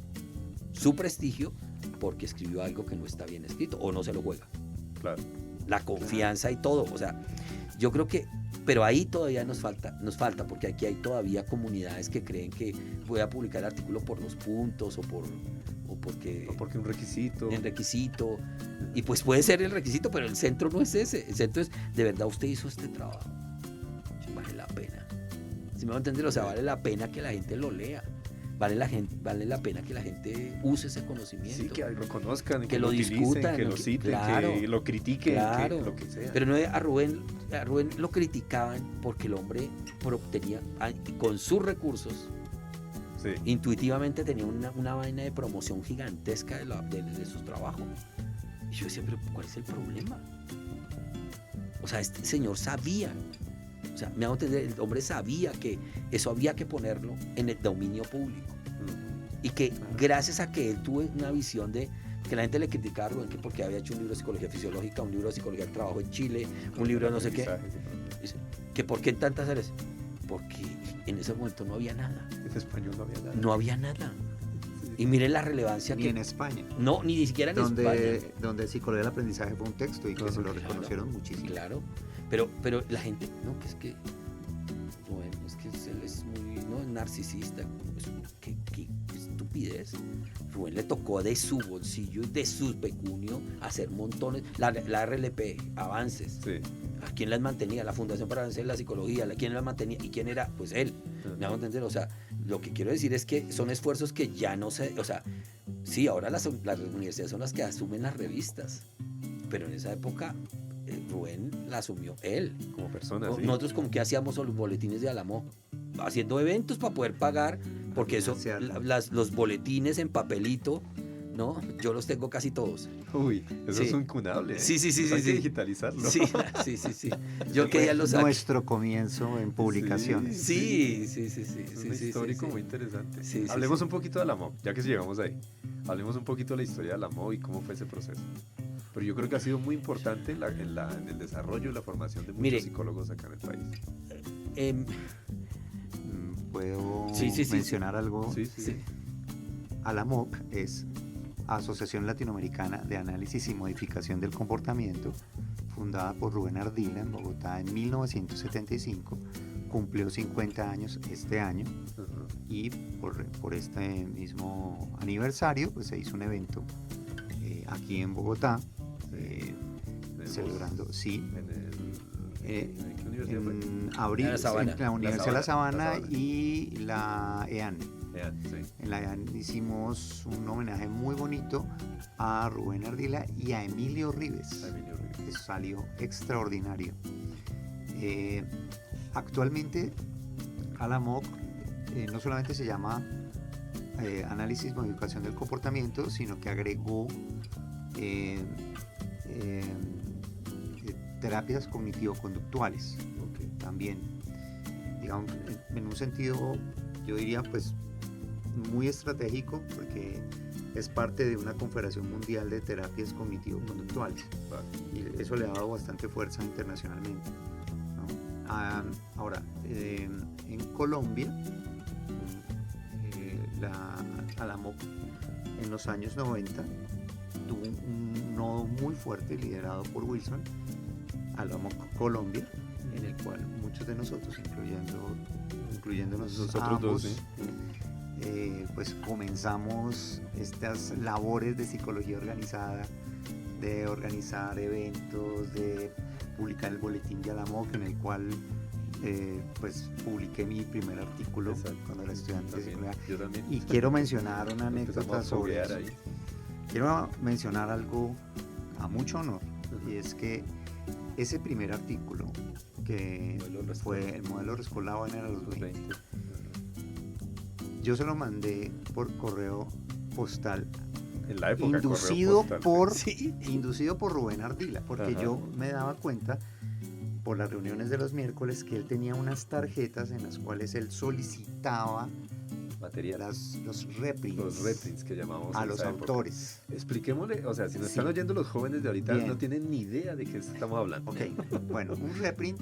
porque escribió algo que no está bien escrito, o no se lo juega. Claro. La confianza y todo, o sea, yo creo que, pero ahí todavía nos falta, porque aquí hay todavía comunidades que creen que voy a publicar el artículo por los puntos, o porque O porque un requisito. el requisito, y pues puede ser el requisito, pero el centro no es ese, el centro es, de verdad usted hizo este trabajo, vale la pena, si me va a entender, o sea, vale la pena que la gente lo lea, vale la pena que la gente use ese conocimiento. Sí, que lo conozcan, que lo utilicen, discutan, que lo citen, claro, que lo critiquen, claro. que lo que sea. Pero no, a Rubén lo criticaban porque el hombre obtenía, con sus recursos, Sí. intuitivamente tenía una vaina de promoción gigantesca de sus trabajos. Y yo decía, pero ¿cuál es el problema? O sea, este señor sabía, o sea, me hago entender, el hombre sabía que eso había que ponerlo en el dominio público. Y que gracias a que él tuvo una visión de que la gente le criticaba a Rubén que porque había hecho un libro de psicología fisiológica, un libro de psicología del trabajo en Chile, un libro de no sé qué, dice, que por qué en tantas áreas, porque en ese momento no había nada. En español no había nada. No había nada. Sí. Y mire la relevancia Ni que... en España, No, ni siquiera en España. donde psicología del aprendizaje fue un texto y que se lo Claro. reconocieron muchísimo. Claro, pero la gente, no, que es que, bueno, es que él es muy, no, es narcisista, qué estupidez. Rubén le tocó de su bolsillo, de su pecunio, hacer montones, la RLP, avances. Sí. ¿A quién las mantenía? La Fundación para Avances en la Psicología, ¿quién las mantenía? ¿Y quién era? Pues él. ¿Me hago entender? O sea, lo que quiero decir es que son esfuerzos que ya no se, o sea, sí, ahora las universidades son las que asumen las revistas, pero en esa época Rubén la asumió él. Como persona, sí. Nosotros como que hacíamos los boletines de Álamo, haciendo eventos para poder pagar, porque eso, los boletines en papelito, ¿no? Yo los tengo casi todos. Uy, eso Sí. es un cunable. Sí, sí, sí, Eso hay sí, que sí. digitalizarlo. Sí, sí, sí, sí. Yo que ya lo saqué. Nuestro comienzo en publicaciones. Sí, sí, sí, sí. Es sí, un sí, histórico sí. muy interesante. Sí, sí, Hablemos sí. un poquito de la MOB, ya que llegamos ahí. Hablemos un poquito de la historia de la MOB y cómo fue ese proceso. Pero yo creo que ha sido muy importante en el desarrollo y la formación de muchos Mire, psicólogos acá en el país. ¿Puedo Sí, sí, sí, mencionar algo? Sí, sí. Sí. ALAMOC es Asociación Latinoamericana de Análisis y Modificación del Comportamiento, fundada por Rubén Ardila en Bogotá en 1975, cumplió 50 años este año Ajá. y por este mismo aniversario pues se hizo un evento aquí en Bogotá, celebrando, sí, ¿En qué universidad fue? en abril, En la Sabana. en la Universidad de La Sabana, La Sabana. y la EAN. Sí. En la EAN hicimos un homenaje muy bonito a Rubén Ardila y a Emilio Rives. A Emilio Rives. Que salió extraordinario. Actualmente ALAMOC no solamente se llama Análisis y Modificación del Comportamiento, sino que agregó terapias cognitivo-conductuales Ok. también, digamos, en un sentido, yo diría, pues, muy estratégico, porque es parte de una confederación mundial de terapias cognitivo-conductuales. Vale. Y eso le ha dado bastante fuerza internacionalmente, ¿no? Ahora, en Colombia, la ALAMOC en los años 90 tuvo un nodo muy fuerte liderado por Wilson, ALAMOC Colombia, en el cual muchos de nosotros, incluyéndonos Nosotros dos, ambos, ¿sí? pues comenzamos estas labores de psicología organizada, de organizar eventos, de publicar el boletín de Alamoc, en el cual pues publiqué mi primer artículo. Exacto. Cuando era estudiante de También, psicología. yo también. Y quiero mencionar una Empezamos anécdota a sobre foguear eso. ahí. Quiero mencionar algo a mucho honor, y es que ese primer artículo, que Modelo Rescola. fue el modelo Rescola Wagner a los Los 20, 20. yo se lo mandé por correo postal, En la época, inducido correo postal. por, Sí. inducido por Rubén Ardila, porque Ajá. yo me daba cuenta por las reuniones de los miércoles que él tenía unas tarjetas en las cuales él solicitaba Material. los reprints, Los reprints que llamamos a en los esa época. autores. Expliquémosle, o sea, si nos Sí. están oyendo los jóvenes de ahorita, Bien. no tienen ni idea de qué estamos hablando. Ok, bueno, un reprint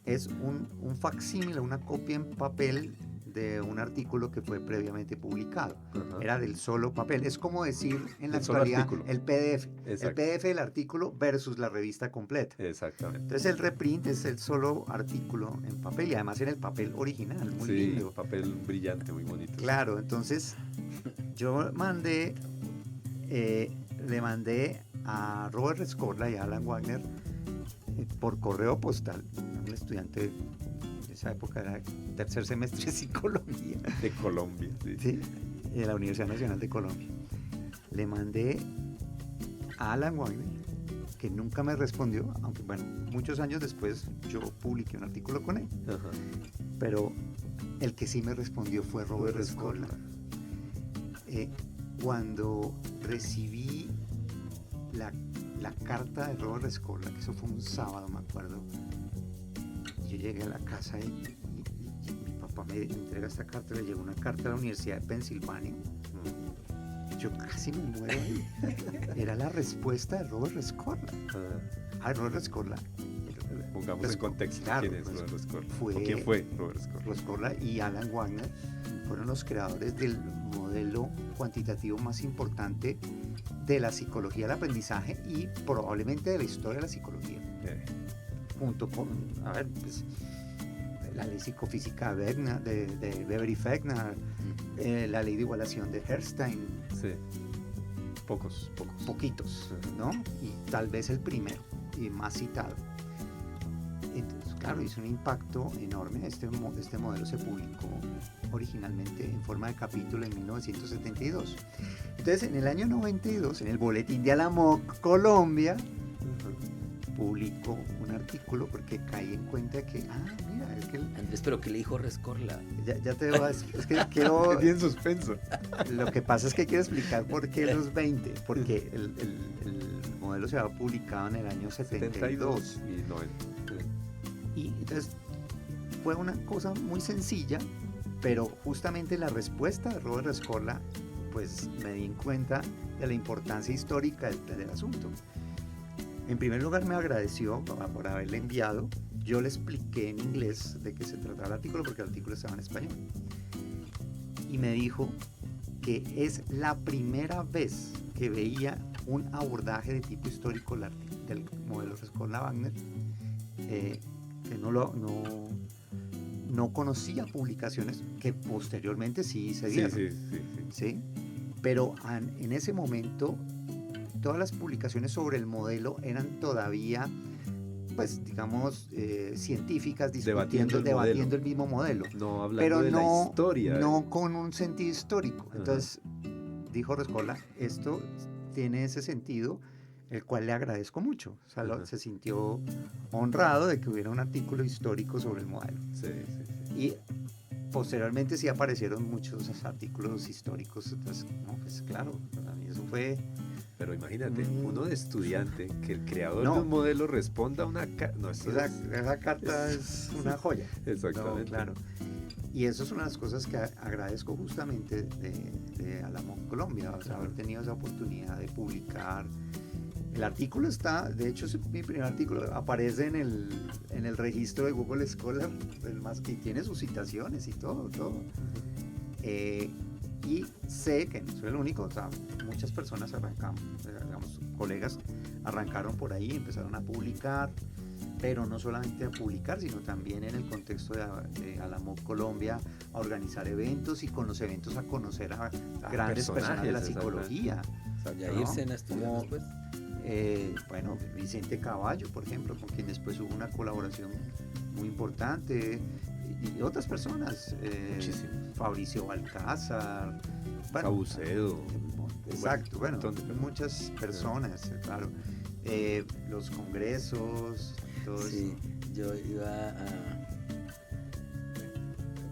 es un facsímile, una copia en papel de un artículo que fue previamente publicado. Ajá. Era del solo papel. Es como decir en la El solo actualidad artículo. el PDF. Exacto. El PDF del artículo versus la revista completa. Exactamente. Entonces el reprint es el solo artículo en papel y además en el papel original, muy Sí, lindo. papel brillante, muy bonito. Claro, entonces yo le mandé a Robert Rescorla y a Alan Wagner por correo postal, un estudiante de esa época, era tercer semestre de psicología, De Colombia. Sí. ¿sí? De la Universidad Nacional de Colombia. Le mandé a Alan Wagner, que nunca me respondió, aunque bueno, muchos años después yo publiqué un artículo con él, Ajá. pero el que sí me respondió fue Robert Rescorla. Cuando recibí la carta de Robert Rescorla, que eso fue un sábado, me acuerdo, yo llegué a la casa y mi papá me entrega esta carta, le llegó una carta a la Universidad de Pensilvania. Yo casi me muero ahí. Era la respuesta de Robert Rescorla. Ajá. Robert Rescorla. Pongamos en contexto Claro, quién es pues, Robert Rescorla. fue- ¿O quién fue Robert Rescorla? Rescorla y Alan Wagner fueron los creadores del modelo cuantitativo más importante de la psicología del aprendizaje y probablemente de la historia de la psicología. Junto con, a ver, pues, la ley psicofísica de Weber y Fechner, la ley de igualación de Herstein, Sí. Pocos. poquitos, ¿no? Y tal vez el primero y más citado. Entonces, claro, hizo un impacto enorme. Este modelo se publicó originalmente en forma de capítulo en 1972. Entonces, en el año 92, en el Boletín de Alamoc, Colombia, publicó un artículo porque caí en cuenta que, mira, es que Andrés, pero ¿qué le dijo Rescorla? ya te voy a decir, es que quiero, Bien suspenso. lo que pasa es que quiero explicar por qué los 20, porque el modelo se había publicado en el año 72. y 90. Y entonces fue una cosa muy sencilla, pero justamente la respuesta de Robert Rescorla, pues me di en cuenta de la importancia histórica del asunto. En primer lugar me agradeció por haberle enviado. Yo le expliqué en inglés de qué se trataba el artículo porque el artículo estaba en español. Y me dijo que es la primera vez que veía un abordaje de tipo histórico del modelo Rescorla-Wagner, que no conocía publicaciones que posteriormente sí se dieron. Sí. ¿Sí? Pero en ese momento todas las publicaciones sobre el modelo eran todavía, pues digamos, científicas, debatiendo el mismo modelo, No hablando pero de la historia. no con un sentido histórico. Entonces dijo Rescorla, esto tiene ese sentido, el cual le agradezco mucho. O sea, se sintió honrado de que hubiera un artículo histórico sobre el modelo. Sí. Y posteriormente sí aparecieron muchos artículos históricos. Entonces, no, pues claro, para mí eso fue... Pero imagínate, uno de estudiante, que el creador No. de un modelo responda a una carta. No, eso es- Esa carta es una joya. Exactamente. No, claro. Y eso es una de las cosas que agradezco justamente de Alamoc Colombia, o sea, haber tenido esa oportunidad de publicar. El artículo está, de hecho es mi primer artículo, aparece en el registro de Google Scholar, y tiene sus citaciones y todo. Y sé que no soy el único, o sea, muchas personas arrancamos, digamos, colegas arrancaron por ahí, empezaron a publicar. pero no solamente a publicar, sino también en el contexto de Alamoc Colombia, a organizar eventos y con los eventos a conocer a grandes personas de la psicología. O sea, ya irse a estudiar Como, después. bueno, Vicente Caballo, por ejemplo, con quien después hubo una colaboración muy importante, y otras personas, Muchísimas. Fabricio Balcázar, bueno, Saucedo. exacto, bueno, un montón de- muchas personas, claro, los congresos, todo Sí, eso. yo iba a...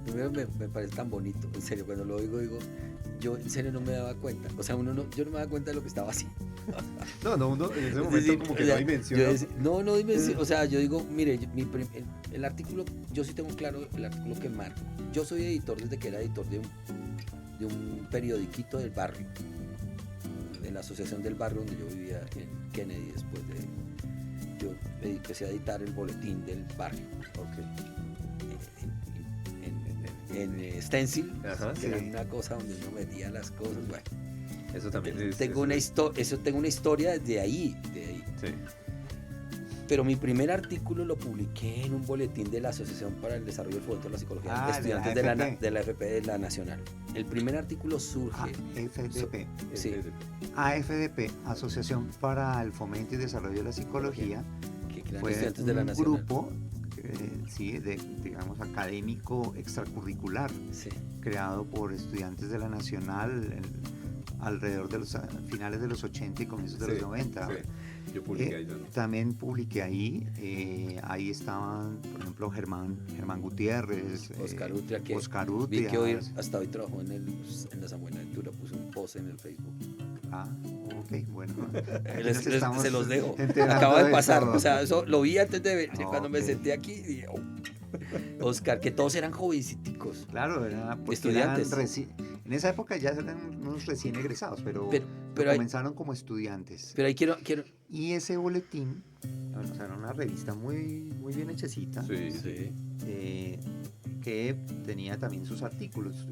Primero me parece tan bonito, en serio, cuando lo oigo, digo, yo en serio no me daba cuenta, o sea, yo no me daba cuenta de lo que estaba haciendo. No, uno en ese Es momento decir, como o que sea, no dimensiona. no dimensiona, o sea, yo digo, mire, el artículo, yo sí tengo claro el artículo que marco. Yo soy editor desde que era editor de un periodiquito del barrio, de la asociación del barrio donde yo vivía en Kennedy, después de... Yo empecé a editar el boletín del barrio. En Stencil, Ajá, que sí. era una cosa donde uno metía las cosas, bueno. Eso también es... Tengo una historia desde ahí, Sí. Pero mi primer artículo lo publiqué en un boletín de la Asociación para el Desarrollo del Fomento de la Psicología de Ah, Estudiantes de la de la FP de la Nacional. El primer artículo surge... AFDP. Sí, AFDP, Asociación para el Fomento y Desarrollo de la Psicología, que crean fue estudiantes de la un Nacional. grupo, sí, digamos, académico extracurricular, Sí. creado por estudiantes de la Nacional alrededor de los finales de los 80 y comienzos de Sí, los 90. sí. Yo publiqué ahí también. También publiqué ahí, ahí estaban, por ejemplo, Germán Gutiérrez, Oscar Utria, que Oscar vi que hoy, Utria. hasta hoy trabajó en la San Buenaventura, puso un post en el Facebook. Ah, ok, bueno. Se los dejo. enterando Acaba de de pasar, todo. o sea, eso lo vi antes de cuando me Ok. senté aquí y dije, oh. Oscar, que todos eran jovencitos. Claro, porque Estudiantes. en esa época ya eran unos recién egresados, pero Pero hay, comenzaron como estudiantes. pero ahí quiero, Y ese boletín, o sea, era una revista muy, muy bien hechecita, Sí. que tenía también sus artículos.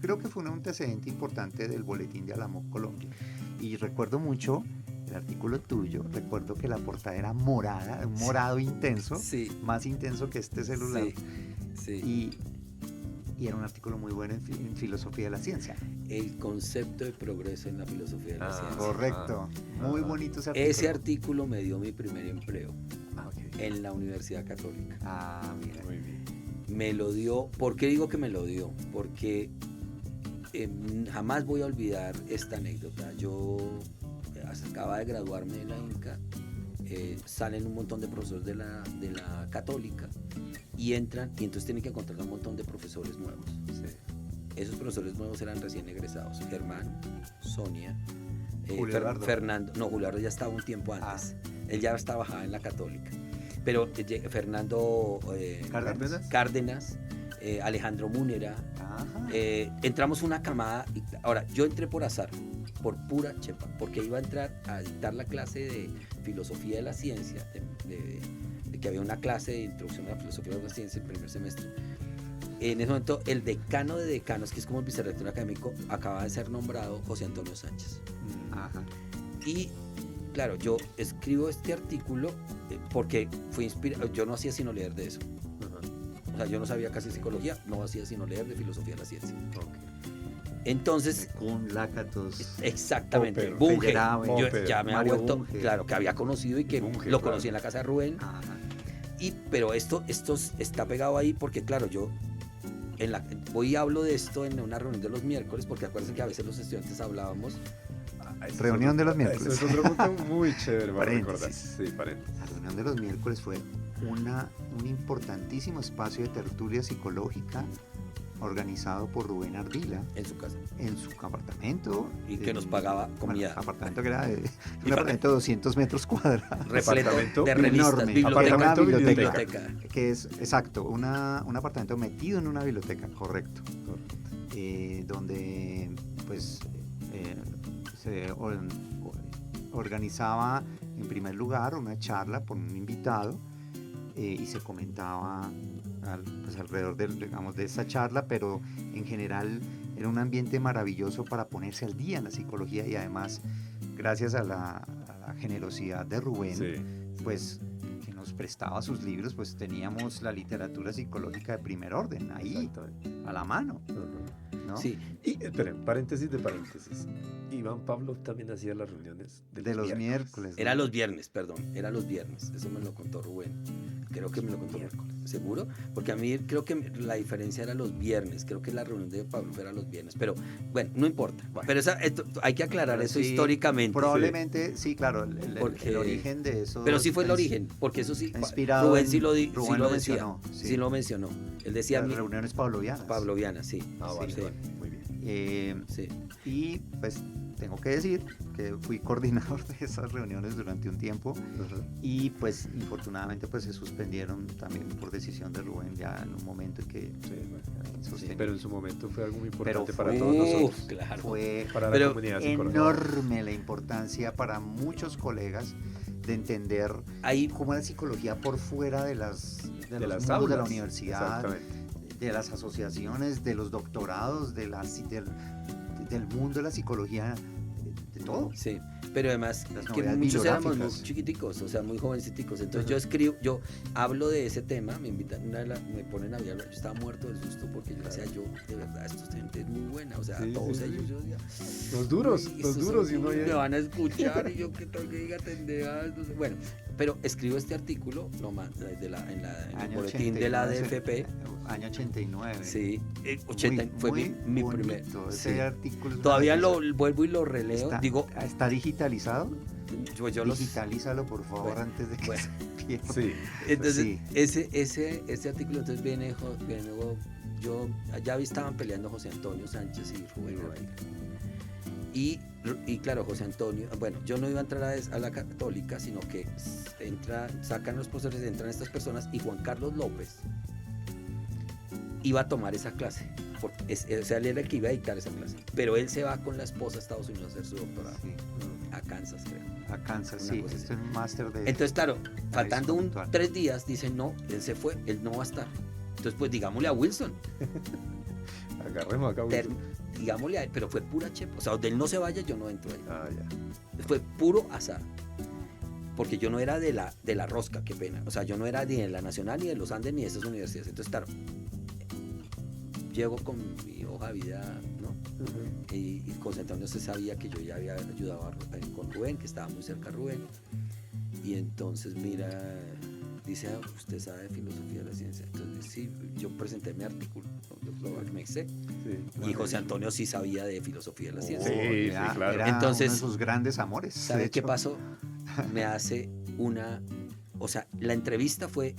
Creo que fue un antecedente importante del boletín de Alamoc Colombia. Y recuerdo mucho el artículo tuyo, recuerdo que la portada era morada, un morado intenso, sí, más intenso que este celular. sí. Y era un artículo muy bueno en filosofía de la ciencia. El concepto de progreso en la filosofía de la ciencia. Correcto. Muy bonito ese artículo. Ese artículo me dio mi primer empleo Ok. en la Universidad Católica. Ah, mira. Muy bien. Me lo dio, ¿por qué digo que me lo dio? Porque jamás voy a olvidar esta anécdota. Yo acababa de graduarme de la INCA, salen un montón de profesores de la Católica y entran, y entonces tienen que encontrar un montón de profesores nuevos. Sí. Esos profesores nuevos eran recién egresados. Germán, Sonia, Julio Eduardo. Fernando. No, Julio Eduardo ya estaba un tiempo antes. Él ya trabajaba en la Católica. Pero Fernando Cárdenas, Alejandro Múnera. Ajá. Entramos una camada. Ahora, yo entré por azar, por pura chepa, porque iba a entrar a dictar la clase de filosofía de la ciencia, de que había una clase de introducción a la filosofía de la ciencia el primer semestre. En ese momento, el decano de decanos, que es como el vicerrector académico, acaba de ser nombrado José Antonio Sánchez. Ajá. Y claro, yo escribo este artículo porque fui inspirado, yo no hacía sino leer de eso. O sea, yo no sabía casi psicología, no hacía sino leer de filosofía de la ciencia. Entonces, Con Lácatos. exactamente, Popper, Bunge, Figueroa, yo Popper, ya me ha Mario vuelto, Bunge. claro, que había conocido y que Bunge, lo claro. conocí en la casa de Rubén. Ajá. Pero esto está pegado ahí porque, claro, yo voy y hablo de esto en una reunión de los miércoles, porque acuérdense que a veces los estudiantes hablábamos. Reunión de los miércoles. Eso es otro punto muy chévere para recordar. Paréntesis. Sí, paréntesis. La reunión de los miércoles fue un importantísimo espacio de tertulia psicológica organizado por Rubén Ardila En su casa. en su apartamento. Y que nos pagaba comida. Bueno, apartamento que era un apartamento de 200 metros cuadrados. Repleto Apartamento de revistas, enorme. biblioteca. Apartamento, biblioteca. Que es, exacto, un apartamento metido en una biblioteca, correcto. Donde pues se organizaba en primer lugar una charla por un invitado y se comentaba pues alrededor de esta charla, pero en general era un ambiente maravilloso para ponerse al día en la psicología y además gracias a la generosidad de Rubén, Sí. pues nos prestaba sus libros, pues teníamos la literatura psicológica de primer orden ahí, Exactamente. a la mano, Ajá. ¿no? Sí, Y, esperen, paréntesis de paréntesis. Iván Pablo también hacía las reuniones De los miércoles. era ¿no? los viernes, perdón, era los viernes, eso me lo contó Rubén, creo que me lo contó Miércoles. ¿seguro? Porque a mí creo que la diferencia era los viernes, creo que la reunión de Pablo era los viernes, pero bueno, no importa, Bueno. pero hay que aclarar Pero eso sí, históricamente. Probablemente, sí, claro, Porque- el origen de eso. Pero sí fue el origen, porque eso sí, Inspirado Rubén en- sí lo, Rubén sí lo lo decía, mencionó, sí. sí lo mencionó, él decía Las reuniones pavlovianas. pavlovianas, sí, Ah, vale, sí, vale, muy bien. sí. Y pues tengo que decir que fui coordinador de esas reuniones durante un tiempo Ajá. y pues infortunadamente pues se suspendieron también por decisión de Rubén ya en un momento en que Sí, bueno, sostenido. pero en su momento fue algo muy Pero importante fue- para todos nosotros, Claro. fue para pero la comunidad psicológica. enorme la importancia para muchos colegas de entender Ahí cómo la psicología por fuera de los De mundos las de la aulas. universidad, Exactamente. de las asociaciones, de los doctorados, del mundo de la psicología, de todo. sí, pero además Las que novedades muchos éramos muy bibliográficas. chiquiticos, o sea, muy jovenciticos. Entonces Ajá. yo hablo de ese tema, me invitan, me ponen a hablar, yo estaba muerto del susto porque yo decía, yo, de verdad, esta gente es muy buena, o sea, Sí, todos sí, ellos, sí. yo decía, Los duros, "Uy, los estos duros, son- y uno ahí- me van a escuchar y yo que tal que diga pendejadas, no sé". Bueno, pero escribo este artículo, en el Año boletín de la 89, DFP, Año 89. sí, 80, fue mi bonito, primer, ese sí. artículo es una Todavía lo belleza. vuelvo y lo releo, Está, digo, ¿está digitalizado? yo los... Digitalízalo, por favor, Bueno, antes de que bueno. se pierda. Sí. Entonces, Sí. ese artículo, entonces viene, yo, ya estaban peleando José Antonio Sánchez y Rubén Ardila. Y claro, José Antonio, bueno, yo no iba a entrar a la católica, sino que sacan los profesores, entran estas personas y Juan Carlos López iba a tomar esa clase. O sea, él era el que iba a dictar esa clase. Pero él se va con la esposa a Estados Unidos a hacer su doctorado, Sí, a Kansas, creo. a Kansas, Una sí, cosa esto es un máster de... Entonces, claro, faltando conceptual. 3 días, dicen, no, él se fue, él no va a estar. Entonces, pues digámosle a Wilson, Agarremos acá. Wilson. digámosle a él, pero fue pura chepa. O sea, donde él no se vaya, yo no entro ahí. Ah, ya. Fue puro azar. Porque yo no era de la rosca, qué pena. O sea, yo no era ni de la Nacional, ni de los Andes, ni de esas universidades. Entonces, claro, llego con mi hoja de vida, ¿no? Ajá. Y José Antonio se sabía que yo ya había ayudado con Rubén, que estaba muy cerca de Rubén. Y entonces mira, dice, "Ah, usted sabe de filosofía de la ciencia". Entonces sí, yo presenté mi artículo, lo me sé. Sí. Y José Antonio sí sabía de filosofía de la ciencia. Sí, sí, era, claro. era Entonces, uno de sus grandes amores. ¿Sabe de qué hecho. pasó? Me hace o sea, la entrevista fue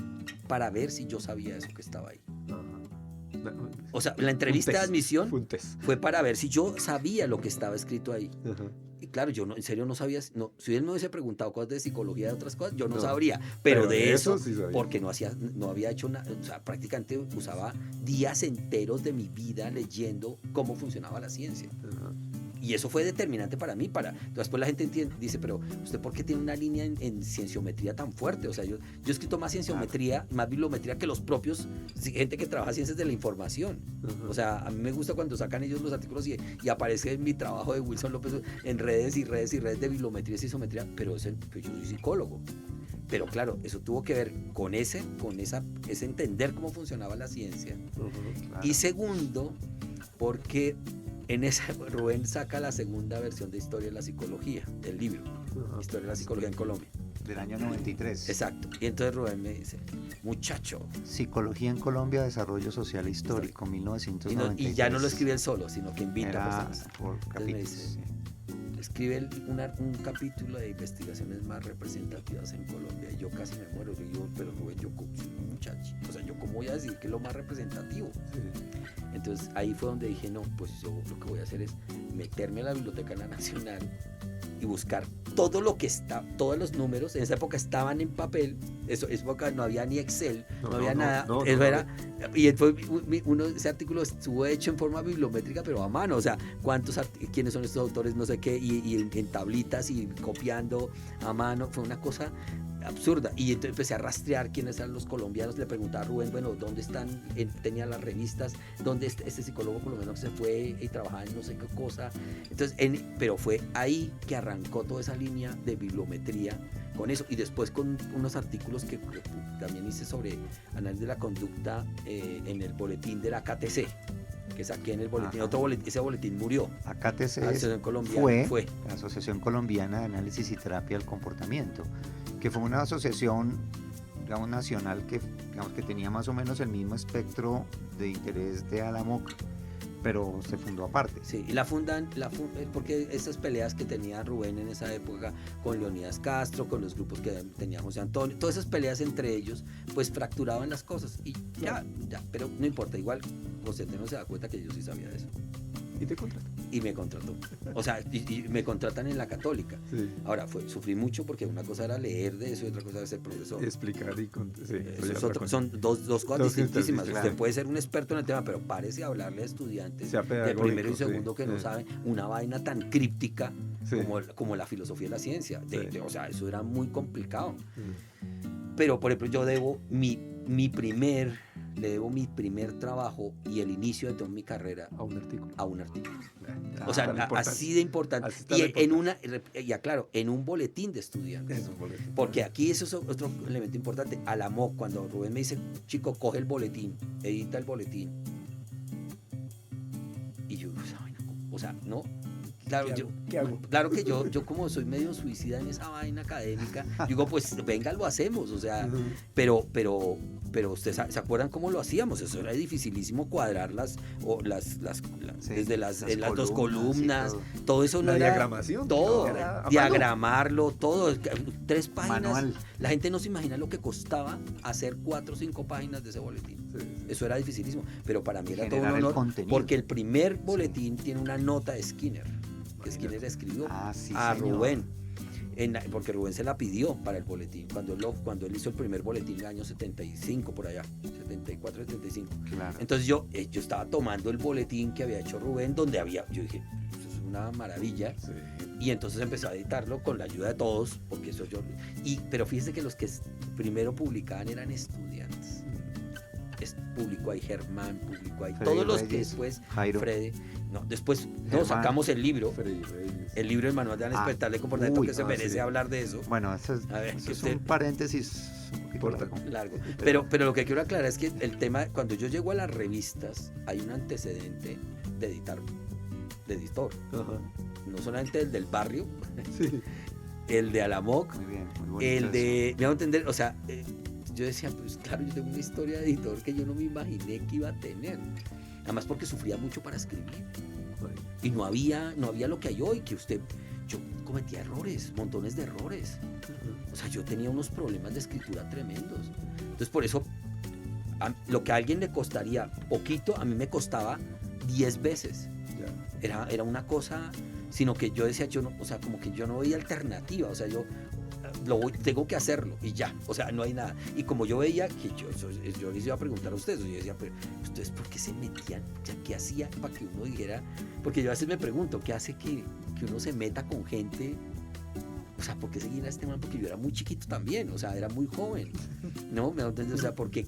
para ver si yo sabía eso que estaba ahí. Ajá. O sea, la entrevista de test, admisión fue un test. fue para ver si yo sabía lo que estaba escrito ahí. Ajá. Y claro, yo no, en serio no sabía, no, si él me hubiese preguntado cosas de psicología de otras cosas, yo no No, sabría, pero de eso, sí sabía. porque no había hecho nada, o sea, prácticamente usaba días enteros de mi vida leyendo cómo funcionaba la ciencia. Ajá. Y eso fue determinante para mí. Después la gente dice, pero ¿usted por qué tiene una línea en cienciometría tan fuerte? O sea, yo he escrito más cienciometría, más bibliometría que los propios, gente que trabaja ciencias de la información. Ajá. O sea, a mí me gusta cuando sacan ellos los artículos y aparece en mi trabajo de Wilson López en redes y redes y redes de bibliometría y cienciometría, pero pues yo soy psicólogo. Pero claro, eso tuvo que ver con ese entender cómo funcionaba la ciencia. Ajá. Claro. Y segundo, porque en esa Rubén saca la segunda versión de Historia de la Psicología, del libro, Ajá. Historia de la Psicología en Colombia. Del año 93. Exacto. Y entonces Rubén me dice, muchacho, Psicología en Colombia, Desarrollo Social e Histórico, y 1993. ya no lo escribe él solo, sino que invita a Era personas. por me capítulos. dice, sí. Escribe un capítulo de investigaciones más representativas en Colombia y yo casi me muero. Le digo, pero Rubén, yo soy un muchacho, o sea, yo cómo voy a decir que es lo más representativo. Sí. Entonces ahí fue donde dije, no, pues yo lo que voy a hacer es meterme a la Biblioteca Nacional y buscar todo lo que está, todos los números. En esa época estaban en papel, esa época no había ni Excel, no, había nada, eso era, y ese artículo estuvo hecho en forma bibliométrica, pero a mano, o sea, quiénes son estos autores, no sé qué, y en tablitas y copiando a mano, fue una cosa absurda. Y entonces empecé a rastrear quiénes eran los colombianos, le preguntaba a Rubén, bueno, ¿dónde están? Tenía las revistas, ¿dónde este psicólogo colombiano se fue y trabajaba en no sé qué cosa? Entonces, pero fue ahí que arrancó toda esa línea de bibliometría con eso. Y después con unos artículos que también hice sobre análisis de la conducta en el boletín de la KTC, que saqué en el boletín. Ajá. Otro boletín, ese boletín murió. AKTC Asociación Colombiana fue la Asociación Colombiana de Análisis y Terapia del Comportamiento, que fue una asociación, digamos, nacional que, digamos, que tenía más o menos el mismo espectro de interés de ALAMOC, pero se fundó aparte. Sí, y la fundan porque esas peleas que tenía Rubén en esa época con Leonidas Castro, con los grupos que tenía José Antonio, todas esas peleas entre ellos, pues fracturaban las cosas. Y ya, pero no importa, igual José Antonio se da cuenta que yo sí sabía de eso. ¿Y te contratan? Y me contrató. O sea, y me contratan en la Católica. Sí. Ahora, sufrí mucho porque una cosa era leer de eso y otra cosa era ser profesor. Explicar y sí, Eso es son dos cosas Dos distintísimas. claro. Usted puede ser un experto en el tema, pero párese a hablarle a estudiantes Sea de pedagógico, primero y segundo que no sí. saben una vaina tan críptica Sí. como la filosofía de la ciencia. Sí. O sea, eso era muy complicado. Mm. Pero, por ejemplo, yo debo mi primer trabajo y el inicio de toda mi carrera A un artículo. a un artículo. Ah, O sea, tan importante. así de importante. Así está la Y aclaro, en un boletín de estudiantes. Es un boletín. Porque aquí eso es otro elemento importante. A la MOC, cuando Rubén me dice, chico, coge el boletín, edita el boletín. Y yo, o sea, no. Claro, ¿Qué hago? claro que yo como soy medio suicida en esa vaina académica, digo, pues venga, lo hacemos. O sea, Ujú. pero ustedes se acuerdan cómo lo hacíamos. Eso era dificilísimo cuadrar Sí, desde las dos columnas columnas, y todo eso no La era diagramación. todo, Era a mano. diagramarlo, todo, 3 páginas. Manual. La gente no se imagina lo que costaba hacer 4 o 5 páginas de ese boletín. Sí, sí. Eso era dificilísimo, pero para mí era todo un Generar el honor contenido. porque el primer boletín tiene una nota de Skinner, que Skinner escribió Sí, a señor. Rubén. Porque Rubén se la pidió para el boletín, cuando él hizo el primer boletín en el año 75, por allá, 74, 75. Claro. Entonces yo estaba tomando el boletín que había hecho Rubén, yo dije, eso es una maravilla, Sí. y entonces empecé a editarlo con la ayuda de todos, porque eso pero fíjese que los que primero publicaban eran estudiantes. Publicó ahí Germán, publicó ahí Freddy todos los que Reyes, después, Jairo. Freddy, después Germán. sacamos el libro, Freddy Reyes. el libro del manual de despertar de comportamiento, uy, que se merece sí. hablar de eso. Bueno, eso es, A ver, eso que es usted- un paréntesis un poquito Importante. largo. Largo. Pero lo que quiero aclarar es que el tema, cuando yo llego a las revistas, hay un antecedente de editor. Ajá. No solamente el del barrio, Sí. el de Alamoc, Muy bien, muy bonito el eso. de. Me hago entender, o sea, yo decía, pues claro, yo tengo una historia de editor que yo no me imaginé que iba a tener. Además porque sufría mucho para escribir. Y no había lo que hay hoy, que yo cometía errores, montones de errores. O sea, yo tenía unos problemas de escritura tremendos. Entonces, por eso, lo que a alguien le costaría poquito, a mí me costaba 10 veces. Ya. Era una cosa, sino que yo decía, o sea, como que yo no veía alternativa. O sea, tengo que hacerlo y ya. O sea, no hay nada. Y como yo veía que yo les iba a preguntar a ustedes, yo decía, pero ¿ustedes por qué se metían? O sea, ¿qué hacía para que uno dijera? Porque yo a veces me pregunto, ¿qué hace que uno se meta con gente? O sea, ¿por qué seguir a este man? Porque yo era muy chiquito también, o sea, era muy joven, ¿no? ¿Me entiendes? O sea, porque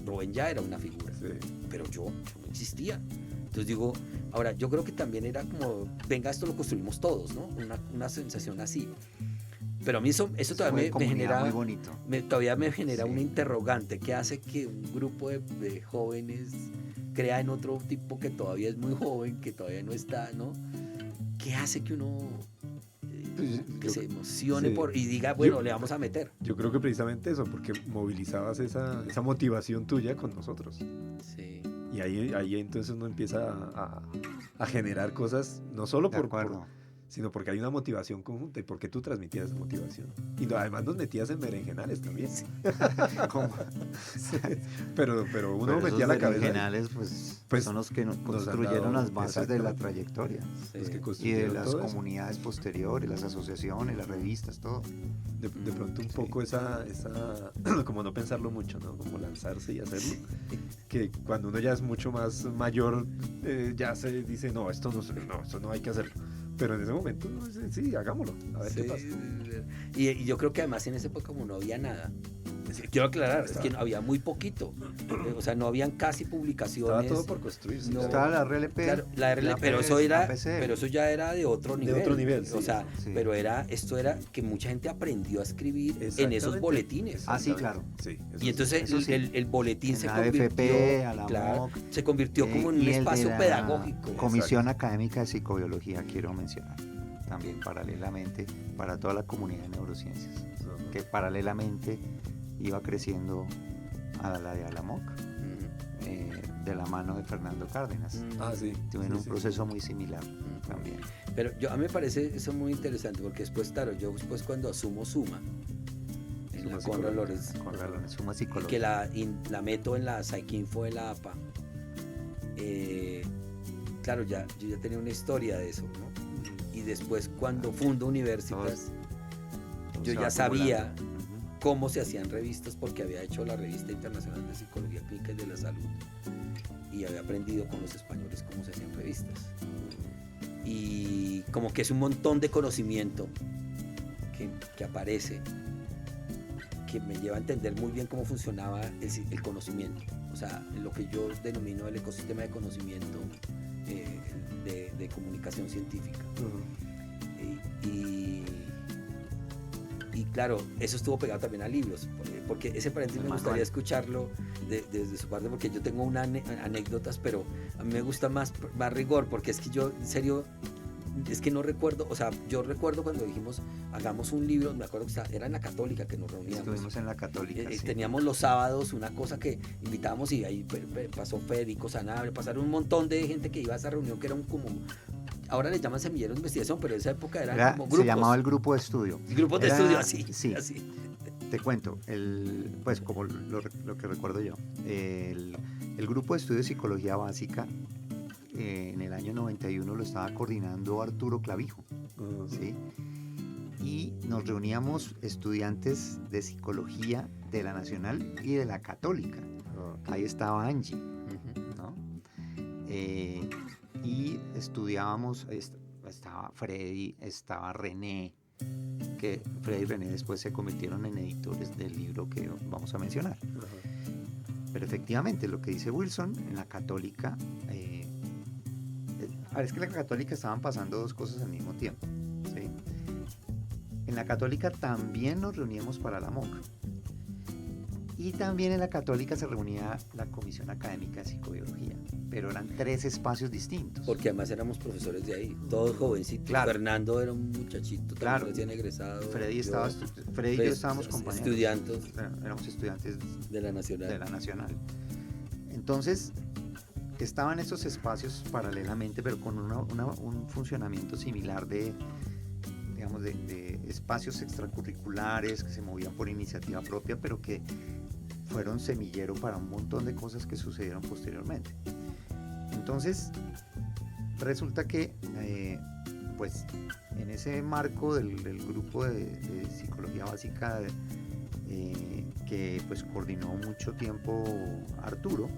Rubén ya era una figura, Sí. pero yo no existía. Entonces digo, ahora, yo creo que también era como, venga, esto lo construimos todos, ¿no? Una sensación así. Pero a mí eso Fue todavía me comunidad genera, muy bonito. todavía me genera Sí. una interrogante. ¿Qué hace que un grupo de jóvenes crea en otro tipo que todavía es muy joven, que todavía no está, ¿no? ¿Qué hace que uno Pues, que yo- se emocione sí. y diga, bueno, Yo- le vamos a meter? Yo creo que precisamente eso, porque movilizabas esa motivación tuya con nosotros. Sí. Y ahí entonces uno empieza a generar cosas, no solo De acuerdo. sino porque hay una motivación conjunta y porque tú transmitías esa motivación. Y además nos metías en berenjenales también. ¿Cómo? Pero uno Pero metía esos la cabeza. berenjenales, pues, Pues, son los que han construyeron dado- las bases de la exactamente. trayectoria. Los que Sí. Y de construyeron las todo eso. comunidades posteriores, las asociaciones, las revistas, todo. De pronto un poco esa como no pensarlo mucho, ¿no? Como lanzarse y hacerlo. Que cuando uno ya es mucho más mayor, ya se dice, no, esto no hay que hacerlo. Pero en ese momento, sí, hagámoslo, a ver Sí, qué pasa. y yo creo que además en esa época como no había nada, quiero aclarar, es que había muy poquito, o sea, no habían casi publicaciones. Estaba todo por construirse. No. Estaba la RLP, Claro, la RL, la pero PS, eso era, la PC. pero eso ya era de otro nivel. otro nivel, o sí, sea, sí. pero esto era que mucha gente aprendió a escribir en esos Exactamente. boletines. Ah, sí, claro. Sí, eso Y entonces eso sí. el boletín En se la convirtió, AFP, a la claro, MOC, se convirtió como en un y el de espacio la pedagógico. Comisión Académica de Psicobiología, quiero mencionar, también paralelamente para toda la comunidad de neurociencias, Ajá. que paralelamente iba creciendo a la de Alamoc, Ujú. de la mano de Fernando Cárdenas. Ah, sí. Tuvieron sí, un sí. proceso muy similar Ujú. también. Pero a mí me parece eso muy interesante porque después, claro, yo después cuando asumo Suma, en Suma la Conrad Psicológica. Lorenz, Con la suma que psicológica. la meto en la Psycinfo de la APA, claro, yo ya tenía una historia de eso, ¿no? Y después cuando fundo Universitas, yo ya sabía cómo se hacían revistas porque había hecho la revista internacional de psicología clínica y de la salud y había aprendido con los españoles cómo se hacían revistas y como que es un montón de conocimiento que aparece que me lleva a entender muy bien cómo funcionaba el conocimiento, o sea, lo que yo denomino el ecosistema de conocimiento de comunicación científica. Y claro, eso estuvo pegado también a libros, porque ese paréntesis me gustaría escucharlo desde su parte, porque yo tengo anécdotas, pero a mí me gusta más rigor, porque es que yo, en serio, es que no recuerdo, o sea, yo recuerdo cuando dijimos, hagamos un libro, me acuerdo que era en la Católica que nos reuníamos. Estuvimos en la Católica, sí. Teníamos los sábados una cosa que invitábamos y ahí pasó Federico Sanabria, pasaron un montón de gente que iba a esa reunión que era como... Ahora le llaman semilleros de investigación, pero en esa época eran como grupos. Se llamaba el grupo de estudio. Grupos de estudio, así. Sí. Así. Te cuento, pues como lo que recuerdo yo, el grupo de estudio de psicología básica en el año 91 lo estaba coordinando Arturo Clavijo, ¿sí? Y nos reuníamos estudiantes de psicología de la Nacional y de la Católica. Ahí estaba Angie, ¿no? Y estudiábamos, estaba Freddy, estaba René, que Freddy y René después se convirtieron en editores del libro que vamos a mencionar. Pero efectivamente, lo que dice Wilson, en la Católica, es que en la Católica estaban pasando dos cosas al mismo tiempo, ¿sí? En la Católica también nos reuníamos para la MOC. Y también en la Católica se reunía la Comisión Académica de Psicobiología, pero eran 3 espacios distintos. Porque además éramos profesores de ahí, todos jovencitos. Claro. Fernando era un muchachito, Claro. recién egresado. Freddy y yo estábamos compañeros. Estudiantes Éramos estudiantes de la Nacional. de la Nacional. Entonces, estaban estos espacios paralelamente, pero con un funcionamiento similar de espacios extracurriculares que se movían por iniciativa propia, pero que fueron semillero para un montón de cosas que sucedieron posteriormente. Entonces, resulta que, pues, en ese marco del grupo de psicología básica que pues coordinó mucho tiempo Arturo,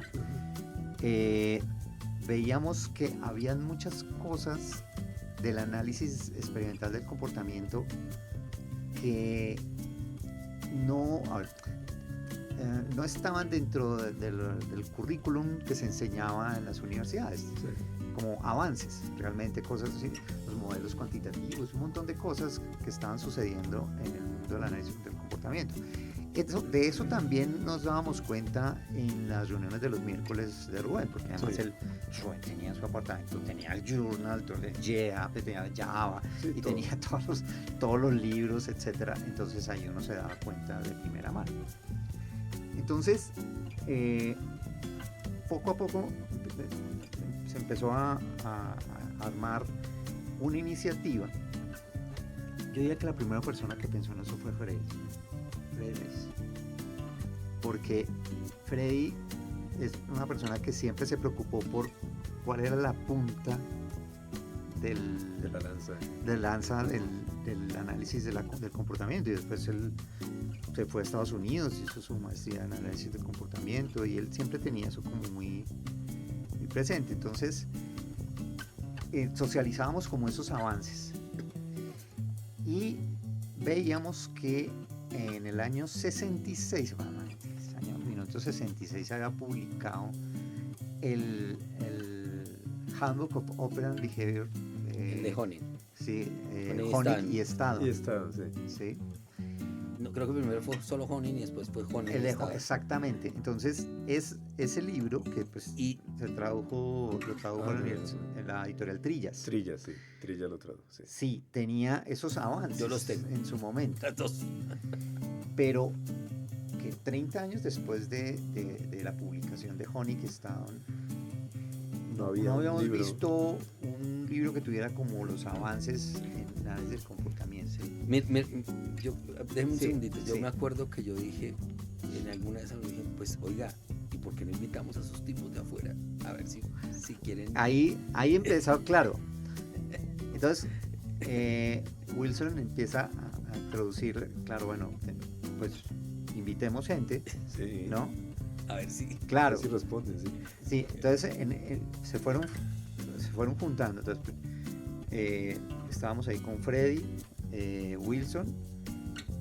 veíamos que habían muchas cosas del análisis experimental del comportamiento que no estaban dentro del currículum que se enseñaba en las universidades, como avances, realmente cosas así, los modelos cuantitativos, un montón de cosas que estaban sucediendo en el mundo del análisis del comportamiento. De eso también nos dábamos cuenta en las reuniones de los miércoles de Rubén, porque además Rubén tenía su apartamento, tenía el journal, tenía Java, y tenía todos los libros, etcétera. Entonces ahí uno se daba cuenta de primera mano. Entonces, poco a poco se empezó a armar una iniciativa. Yo diría que la primera persona que pensó en eso fue Freddy, porque Freddy es una persona que siempre se preocupó por cuál era la punta de la lanza del análisis del comportamiento, y después él se fue a Estados Unidos, hizo su maestría en análisis del comportamiento, y él siempre tenía eso como muy, muy presente. Entonces socializábamos como esos avances. Y veíamos que en el año 66, bueno, año 1966 se había publicado el Handbook of Operant Behavior de Honig. Sí, Honig y Estado. Y Estado, sí. Sí. No, creo que primero fue solo Honig y después fue Honig. Exactamente. Entonces, es ese libro que pues lo tradujo en la editorial Trillas. Trillas, sí. Trillas lo tradujo, sí. Sí, tenía esos avances. Yo los tengo. En su momento. Dos. Pero que 30 años después de la publicación de Honig Estado, no habíamos visto un libro que tuviera como los avances en análisis del comportamiento. Déjeme un segundito. Yo sí. me acuerdo que yo dije, en alguna de esas me dije, pues oiga, ¿y por qué no invitamos a esos tipos de afuera? A ver si quieren. Ahí empezó, claro. Entonces, Wilson empieza a introducir, claro, bueno, pues invitemos gente, Sí. ¿no? A ver si. Claro. Sí responden, sí. Sí, entonces se fueron juntando. Entonces, estábamos ahí con Freddy, Wilson,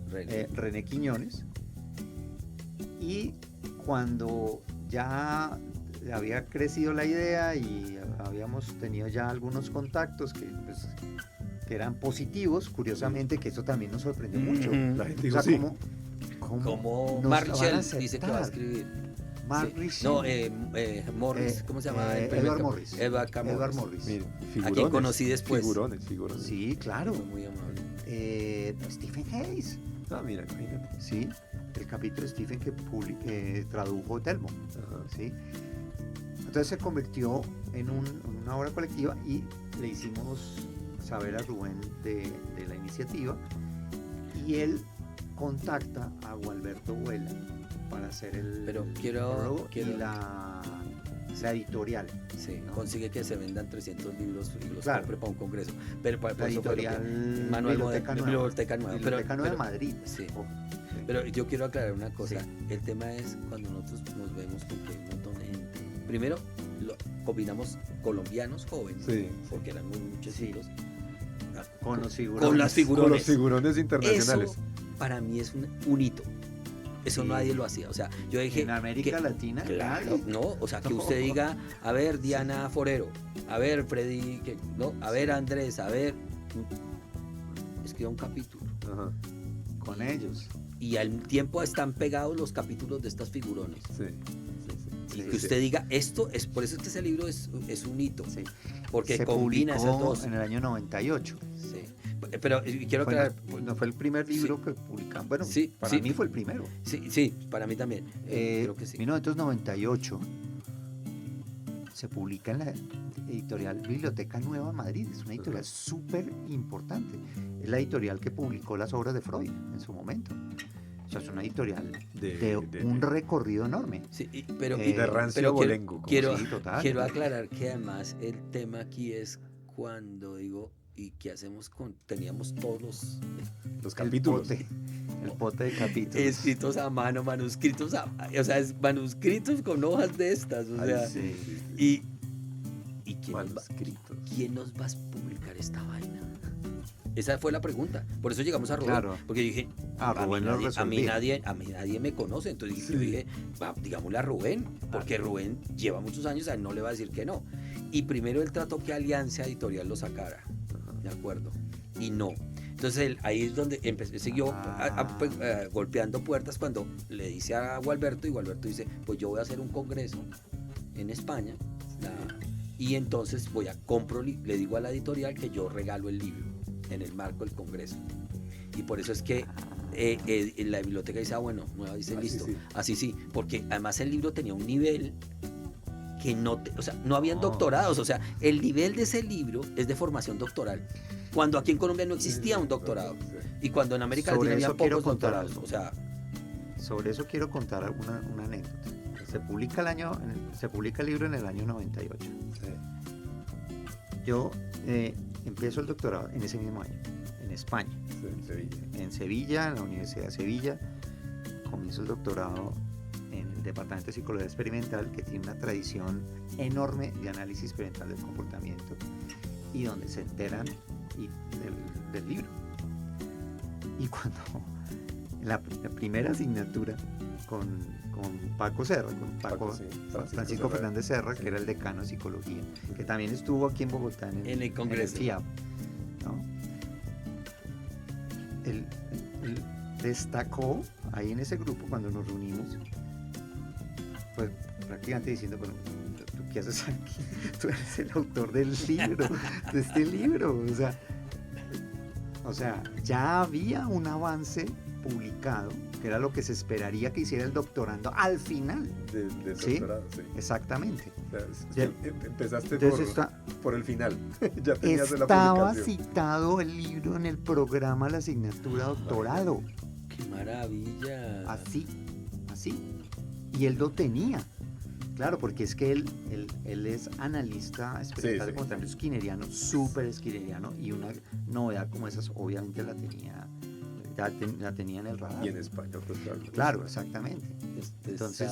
René Quiñones, y cuando ya había crecido la idea y habíamos tenido ya algunos contactos que eran positivos, curiosamente, que eso también nos sorprendió mucho. La gente dijo, O sea, sí. ¿cómo nos Mark van a Shell dice que va a aceptar? escribir. Mark Sí. Rich. No, Morris, ¿cómo se llama? El primer Edward capo? Morris. Edward Morris. Miren, A figurones. quien conocí después. Figurones. Sí, claro. Muy amable. Stephen Hayes. Ah, mira, imagínate. Sí, el capítulo de Stephen que tradujo Telmo. Ajá. ¿Sí? Entonces se convirtió en una obra colectiva y le hicimos saber a Rubén de la iniciativa y él contacta a Gualberto Vuela para hacer el Pero prólogo quiero- y la editorial. Sí, ¿no? consigue que se vendan 300 libros y los Claro. compre para un congreso. Pero por La eso fue lo que- editorial Manuel Biblioteca Moderno, Nueva. Biblioteca Nueva. Biblioteca Nueva de pero- Madrid. Sí. Ojo, sí. Pero yo quiero aclarar una cosa. Sí. El tema es cuando nosotros nos vemos con que hay un montón de gente. Primero, combinamos colombianos jóvenes, Sí. porque eran muy muchecitos. Con los figurones. Con las Con figurones. los figurones internacionales. Eso para mí es un hito. Eso Sí. nadie lo hacía. O sea, yo dije. En América Latina, Claro, nadie. no, o sea, que No. usted diga, a ver, Diana Forero, a ver, Freddy, no, a ver, Andrés, a ver, escriba un capítulo. Ajá. Con ellos. Y al tiempo están pegados los capítulos de estas figurones. Sí. Y Sí, que usted diga, esto es, por eso es que ese libro es un hito, Sí. porque Se combina esas publicó dos. en el año 98. Sí. Pero quiero aclarar, No fue el primer libro que publicamos. Bueno, Sí, para sí. mí fue el primero. sí, para mí también. Creo que sí. 1998 se publica en la editorial Biblioteca Nueva Madrid. Es una editorial súper importante. Es la editorial que publicó las obras de Freud en su momento. O sea, es una editorial de un recorrido enorme. Sí, pero, de rancio pero abolengo, como quiero, sí, total. quiero aclarar que además el tema aquí es cuando digo, ¿y qué hacemos con? Teníamos todos Los capítulos. El pote de capítulos. escritos a mano, manuscritos, o sea, manuscritos con hojas de estas, o sea, Sí. ¿y Manuscritos. quién nos va a publicar esta vaina? Esa fue la pregunta. Por eso llegamos a Rubén. Claro. Porque dije, Ah, a mí Rubén lo nadie resolvía. me conoce. Entonces Sí. yo dije, digámosle a Rubén, porque Rubén lleva muchos años, a él no le va a decir que no. Y primero él trató que Alianza Editorial lo sacara, ¿de acuerdo? Y no. Entonces ahí es donde siguió golpeando puertas cuando le dice a Gualberto, y Gualberto dice, pues yo voy a hacer un congreso en España, y entonces le digo a la editorial que yo regalo el libro en el marco del congreso. Y por eso es que en la biblioteca dice, bueno, Nueva dice, Así listo, sí. así sí, porque además el libro tenía un nivel que no habían No. doctorados, o sea, el nivel de ese libro es de formación doctoral, cuando aquí en Colombia no existía un doctorado, y cuando en América Sobre Latina había eso quiero pocos contar doctorados, algo. o sea, Sobre eso quiero contar una anécdota. Se publica el libro en el año 98. Yo empiezo el doctorado en ese mismo año, en España, en Sevilla, en la Universidad de Sevilla. Comienzo el doctorado en el Departamento de Psicología Experimental, que tiene una tradición enorme de análisis experimental del comportamiento. y donde se enteran del libro. Y cuando la primera asignatura con Paco Serra, Francisco Fernández Serra, que era el decano de psicología, que también estuvo aquí en Bogotá en el Congreso. En el FIAP, ¿no? Él destacó ahí en ese grupo cuando nos reunimos, pues prácticamente diciendo, bueno, ¿tú qué haces aquí? Tú eres el autor del libro, de este libro. O sea, ya había un avance publicado, que era lo que se esperaría que hiciera el doctorando al final. Del ¿sí? doctorado, sí. Exactamente. O sea, empezaste por el final. Ya tenías la estaba publicación. citado el libro en el programa de la asignatura doctorado. ¡Qué maravilla! Así. Y él lo tenía. Claro, porque es que él es analista experimental de comportamiento skinneriano, súper skinneriano, y una novedad como esas obviamente la tenía en el radar. Y en español, pues claro, exactamente. Entonces,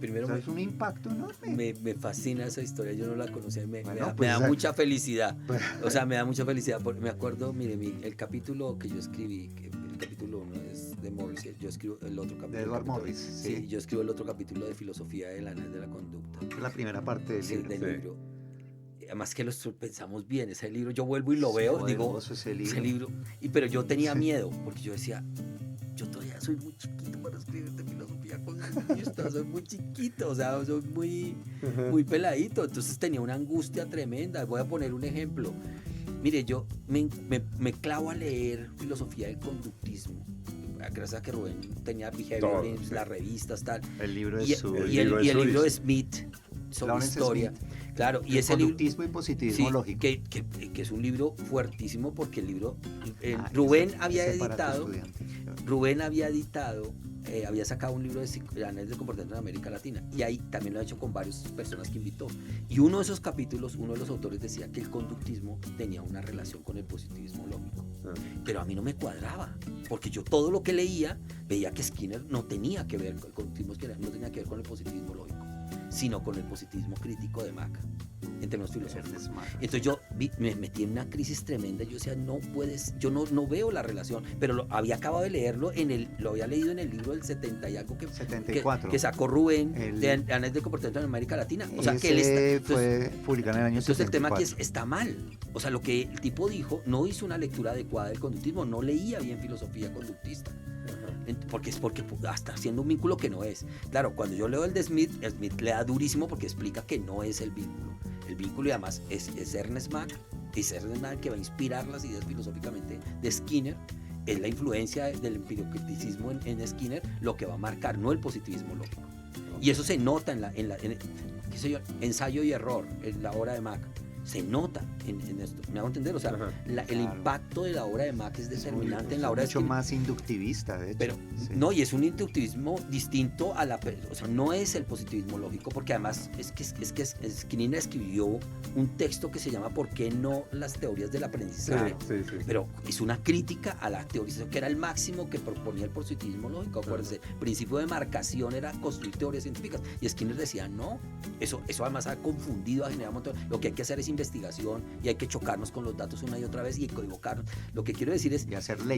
primero es un impacto enorme. Me fascina esa historia, yo no la conocía, me da pues, mucha felicidad. O sea, me da mucha felicidad. Me acuerdo, mire, el capítulo que yo escribí, el capítulo 1 es de Morris, yo escribo el otro capítulo. De Edward Morris, sí. Yo escribo el otro capítulo de filosofía del análisis de la conducta. La primera parte del libro. Además que lo pensamos bien, ese libro, yo vuelvo y lo veo, digo, ese libro. Pero yo tenía miedo, porque yo decía, yo todavía soy muy chiquito para escribir de filosofía conductista, soy muy chiquito, o sea, soy muy peladito, entonces tenía una angustia tremenda. Voy a poner un ejemplo. Mire, yo me clavo a leer filosofía del conductismo, gracias a que Rubén tenía Behavior Games, las revistas, tal. El libro de y el libro de Smith sobre Lawrence historia. Smith. Claro, y ese libro. Conductismo y positivismo lógico. Que es un libro fuertísimo porque el libro. Rubén había editado, había sacado un libro de análisis de comportamiento en América Latina, y ahí también lo ha hecho con varias personas que invitó. Y uno de esos capítulos, uno de los autores decía que el conductismo tenía una relación con el positivismo lógico. Pero a mí no me cuadraba, porque yo todo lo que leía veía que Skinner no tenía que ver con el conductismo, no tenía que ver con el positivismo lógico, sino con el positivismo crítico de Mach, en términos filosóficos. Entonces yo me metí en una crisis tremenda. Yo decía, yo no veo la relación, pero había acabado de leerlo, lo había leído en el libro del 70 y algo 74. que sacó Rubén, de Análisis de Comportamiento en América Latina. O sea, que él fue publicado en el año 74. Entonces el tema aquí está mal. O sea, lo que el tipo dijo, no hizo una lectura adecuada del conductismo, no leía bien filosofía conductista. Porque hasta haciendo un vínculo que no es. Claro, cuando yo leo el de Smith le da durísimo porque explica que no es el vínculo. El vínculo, y además es Ernest Mach, que va a inspirar las ideas filosóficamente de Skinner. Es la influencia del empiricismo en Skinner lo que va a marcar, no el positivismo lógico. Y eso se nota en qué sé yo, ensayo y error, en la obra de Mach. Se nota en esto, me hago entender, o sea, el impacto de la obra de Mach es determinante en la obra de Skinner. Mucho más inductivista, de hecho. Pero no, y es un inductivismo distinto o sea, no es el positivismo lógico, porque además es que Skinner escribió un texto que se llama ¿Por qué no las teorías del aprendizaje? Sí. Pero es una crítica a la teorización, que era el máximo que proponía el positivismo lógico. Acuérdense, el principio de marcación era construir teorías científicas, y Skinner decía, no, eso además ha confundido, ha generado un montón. Lo que hay que hacer es investigación, y hay que chocarnos con los datos una y otra vez y equivocarnos. Lo que quiero decir es,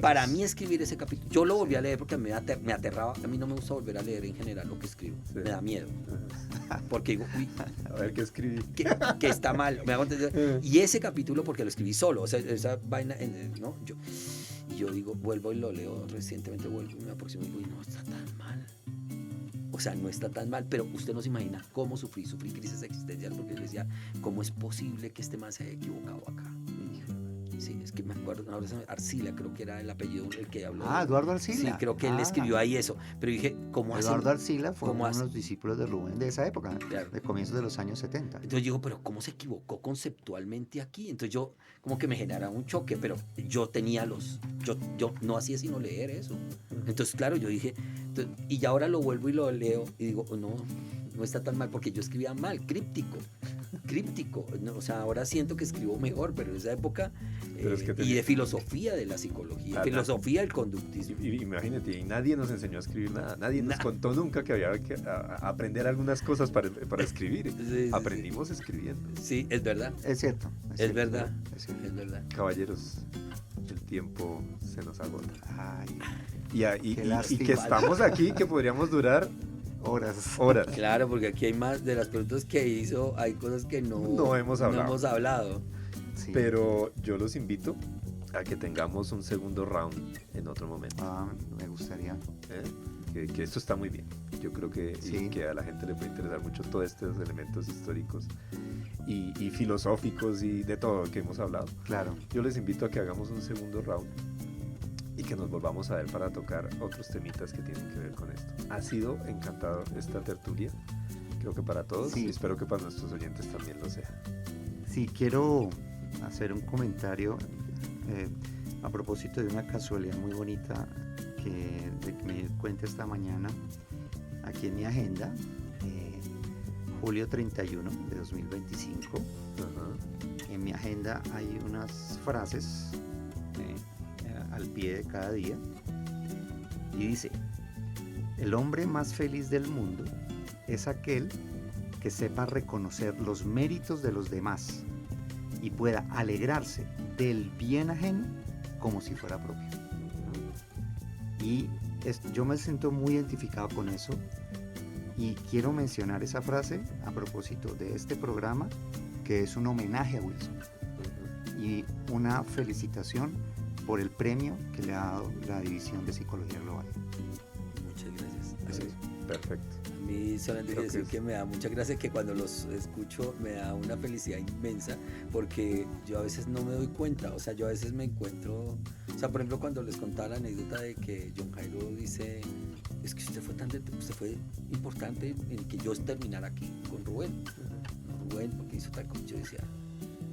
para mí escribir ese capítulo, yo lo volví a leer porque me aterraba. A mí no me gusta volver a leer en general lo que escribo, me da miedo, porque digo, uy, a ver qué escribí, que está mal, me hago entender. Y ese capítulo porque lo escribí solo, o sea, esa vaina, ¿no? Yo digo, vuelvo y lo leo recientemente, vuelvo y me aproximo y digo, no está tan mal. O sea, no está tan mal, pero usted no se imagina cómo sufrí crisis existenciales, porque yo decía, ¿cómo es posible que este man se haya equivocado acá? Sí, es que me acuerdo, ahora Arcila, creo que era el apellido el que habló. Eduardo Arcila. Sí, creo que él escribió ahí eso, pero dije, ¿cómo hace? Eduardo Arcila fue uno de los discípulos de Rubén de esa época, claro, de comienzos de los años 70. Entonces digo, pero ¿cómo se equivocó conceptualmente aquí? Entonces yo, como que me generaba un choque, pero yo tenía yo no hacía sino leer eso. Entonces, claro, yo dije, y ya ahora lo vuelvo y lo leo y digo, no está tan mal, porque yo escribía mal, críptico. críptico, ¿no? O sea, ahora siento que escribo mejor, pero en esa época, Pero es que y de filosofía de la psicología, filosofía del conductismo. Imagínate, y nadie nos enseñó a escribir nada, nadie nos contó nunca que había que aprender algunas cosas para escribir. Sí, Aprendimos escribiendo. Sí, es verdad. Es cierto. Es verdad. Es cierto. Es verdad. Caballeros, el tiempo se nos agota. Ay, Y qué lástima. que estamos aquí, que podríamos durar horas. horas. Claro, porque aquí hay más de las preguntas que hizo, hay cosas que No hemos hablado. Sí. Pero yo los invito a que tengamos un segundo round en otro momento. Me gustaría. Que esto está muy bien. Yo creo que, Sí. y que a la gente le puede interesar mucho todos estos elementos históricos y filosóficos y de todo que hemos hablado. Claro. Yo les invito a que hagamos un segundo round y que nos volvamos a ver para tocar otros temitas que tienen que ver con esto. Ha sido encantador esta tertulia, creo que para todos, Sí. y espero que para nuestros oyentes también lo sea. Sí, quiero hacer un comentario a propósito de una casualidad muy bonita de que me di cuenta esta mañana aquí en mi agenda, julio 31 de 2025. Ajá. En mi agenda hay unas frases al pie de cada día y dice: el hombre más feliz del mundo es aquel que sepa reconocer los méritos de los demás y pueda alegrarse del bien ajeno como si fuera propio. Y yo me siento muy identificado con eso y quiero mencionar esa frase a propósito de este programa, que es un homenaje a Wilson y una felicitación por el premio que le ha dado la División de Psicología Global. Muchas gracias. Sí, perfecto. A mí solamente Creo quiero que decir que me da muchas gracias, que cuando los escucho me da una felicidad inmensa, porque yo a veces no me doy cuenta, o sea, yo a veces me encuentro, o sea, por ejemplo, cuando les contaba la anécdota de que John Jairo dice, es que usted fue importante en que yo terminara aquí con Rubén, no Rubén porque hizo tal cosa, yo decía,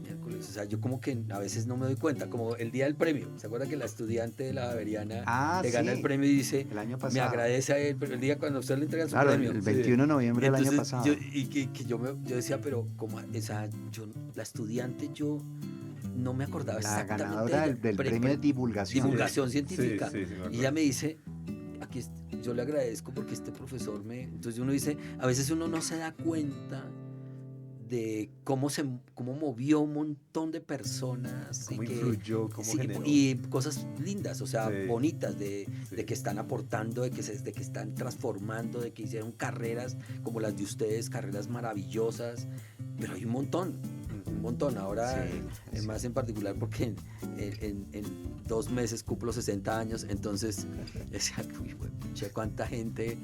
miércoles, o sea, yo como que a veces no me doy cuenta, como el día del premio, ¿se acuerda que la estudiante de la Javeriana le gana sí, el premio y dice, el año pasado. me agradece a él, pero el día cuando usted le entrega su Claro, premio? el 21 de noviembre del año pasado. Yo decía, pero como esa, la estudiante, yo no me acordaba La exactamente ganadora del premio de divulgación. divulgación científica. Sí, me acuerdo. Y ella me dice, yo le agradezco porque este profesor entonces uno dice, a veces uno no se da cuenta de cómo movió un montón de personas, Cómo influyó, cómo generó. y cosas lindas, o sea, Sí. bonitas, de que están aportando, de que están transformando, de que hicieron carreras como las de ustedes, carreras maravillosas, pero hay un montón. Ahora, Sí. más en particular porque en 2 meses cumplo 60 años, entonces decía, uy, pucha, cuánta gente,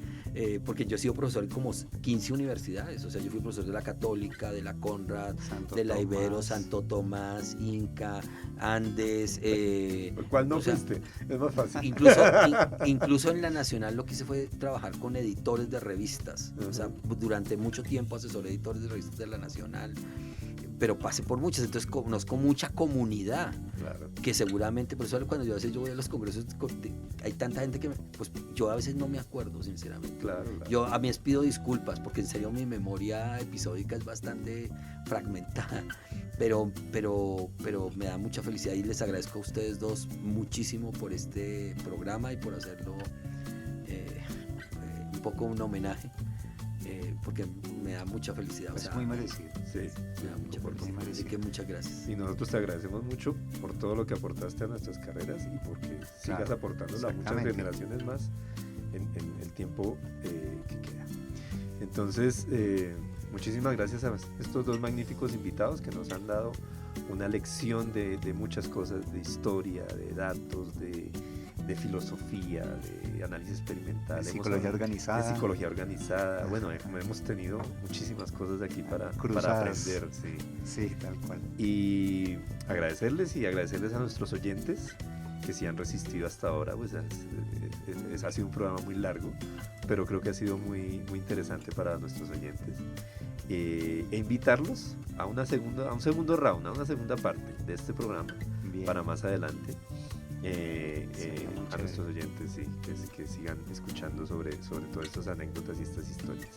porque yo he sido profesor en como 15 universidades, o sea, yo fui profesor de la Católica, de la Conrad, Santo de la Ibero, Tomás. Santo Tomás, Inca, Andes, ¿Por cuál no o sea, fuiste? Es más fácil. incluso en la Nacional lo que hice fue trabajar con editores de revistas, o sea, durante mucho tiempo asesoré editores de revistas de la Nacional, pero pasé por muchas, entonces conozco mucha comunidad, Claro. que seguramente, por eso cuando yo voy a los congresos, hay tanta gente que pues yo a veces no me acuerdo, sinceramente. Claro. Yo a mí les pido disculpas, porque en serio mi memoria episódica es bastante fragmentada, pero me da mucha felicidad y les agradezco a ustedes dos muchísimo por este programa y por hacerlo un poco un homenaje, porque me da mucha felicidad. Es muy merecido. Sí. Me da mucha Por felicidad. favor. Así que muchas gracias. Y nosotros te agradecemos mucho por todo lo que aportaste a nuestras carreras y porque sigas Claro, aportándolo a muchas exactamente. generaciones más en el tiempo que queda. Entonces, muchísimas gracias a estos dos magníficos invitados que nos han dado una lección de muchas cosas, de historia, de datos, de filosofía, de análisis experimental, De psicología organizada. de psicología organizada. Bueno, hemos tenido muchísimas cosas aquí para Cruzadas. aprender. Sí. Sí, tal cual. Y agradecerles a nuestros oyentes que sí han resistido hasta ahora. Pues ha sido un programa muy largo, pero creo que ha sido muy, muy interesante para nuestros oyentes. E invitarlos a un segundo round, a una segunda parte de este programa. Bien. Para más adelante. Sería muy A chévere. nuestros oyentes, sí, que sigan escuchando sobre todas estas anécdotas y estas historias.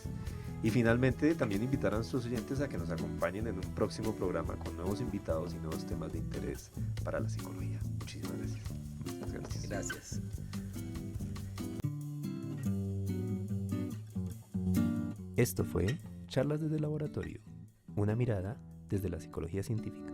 Y finalmente también invitar a nuestros oyentes a que nos acompañen en un próximo programa con nuevos invitados y nuevos temas de interés para la psicología. Muchísimas gracias. Muchas gracias. Gracias. Esto fue Charlas desde el Laboratorio, una mirada desde la psicología científica.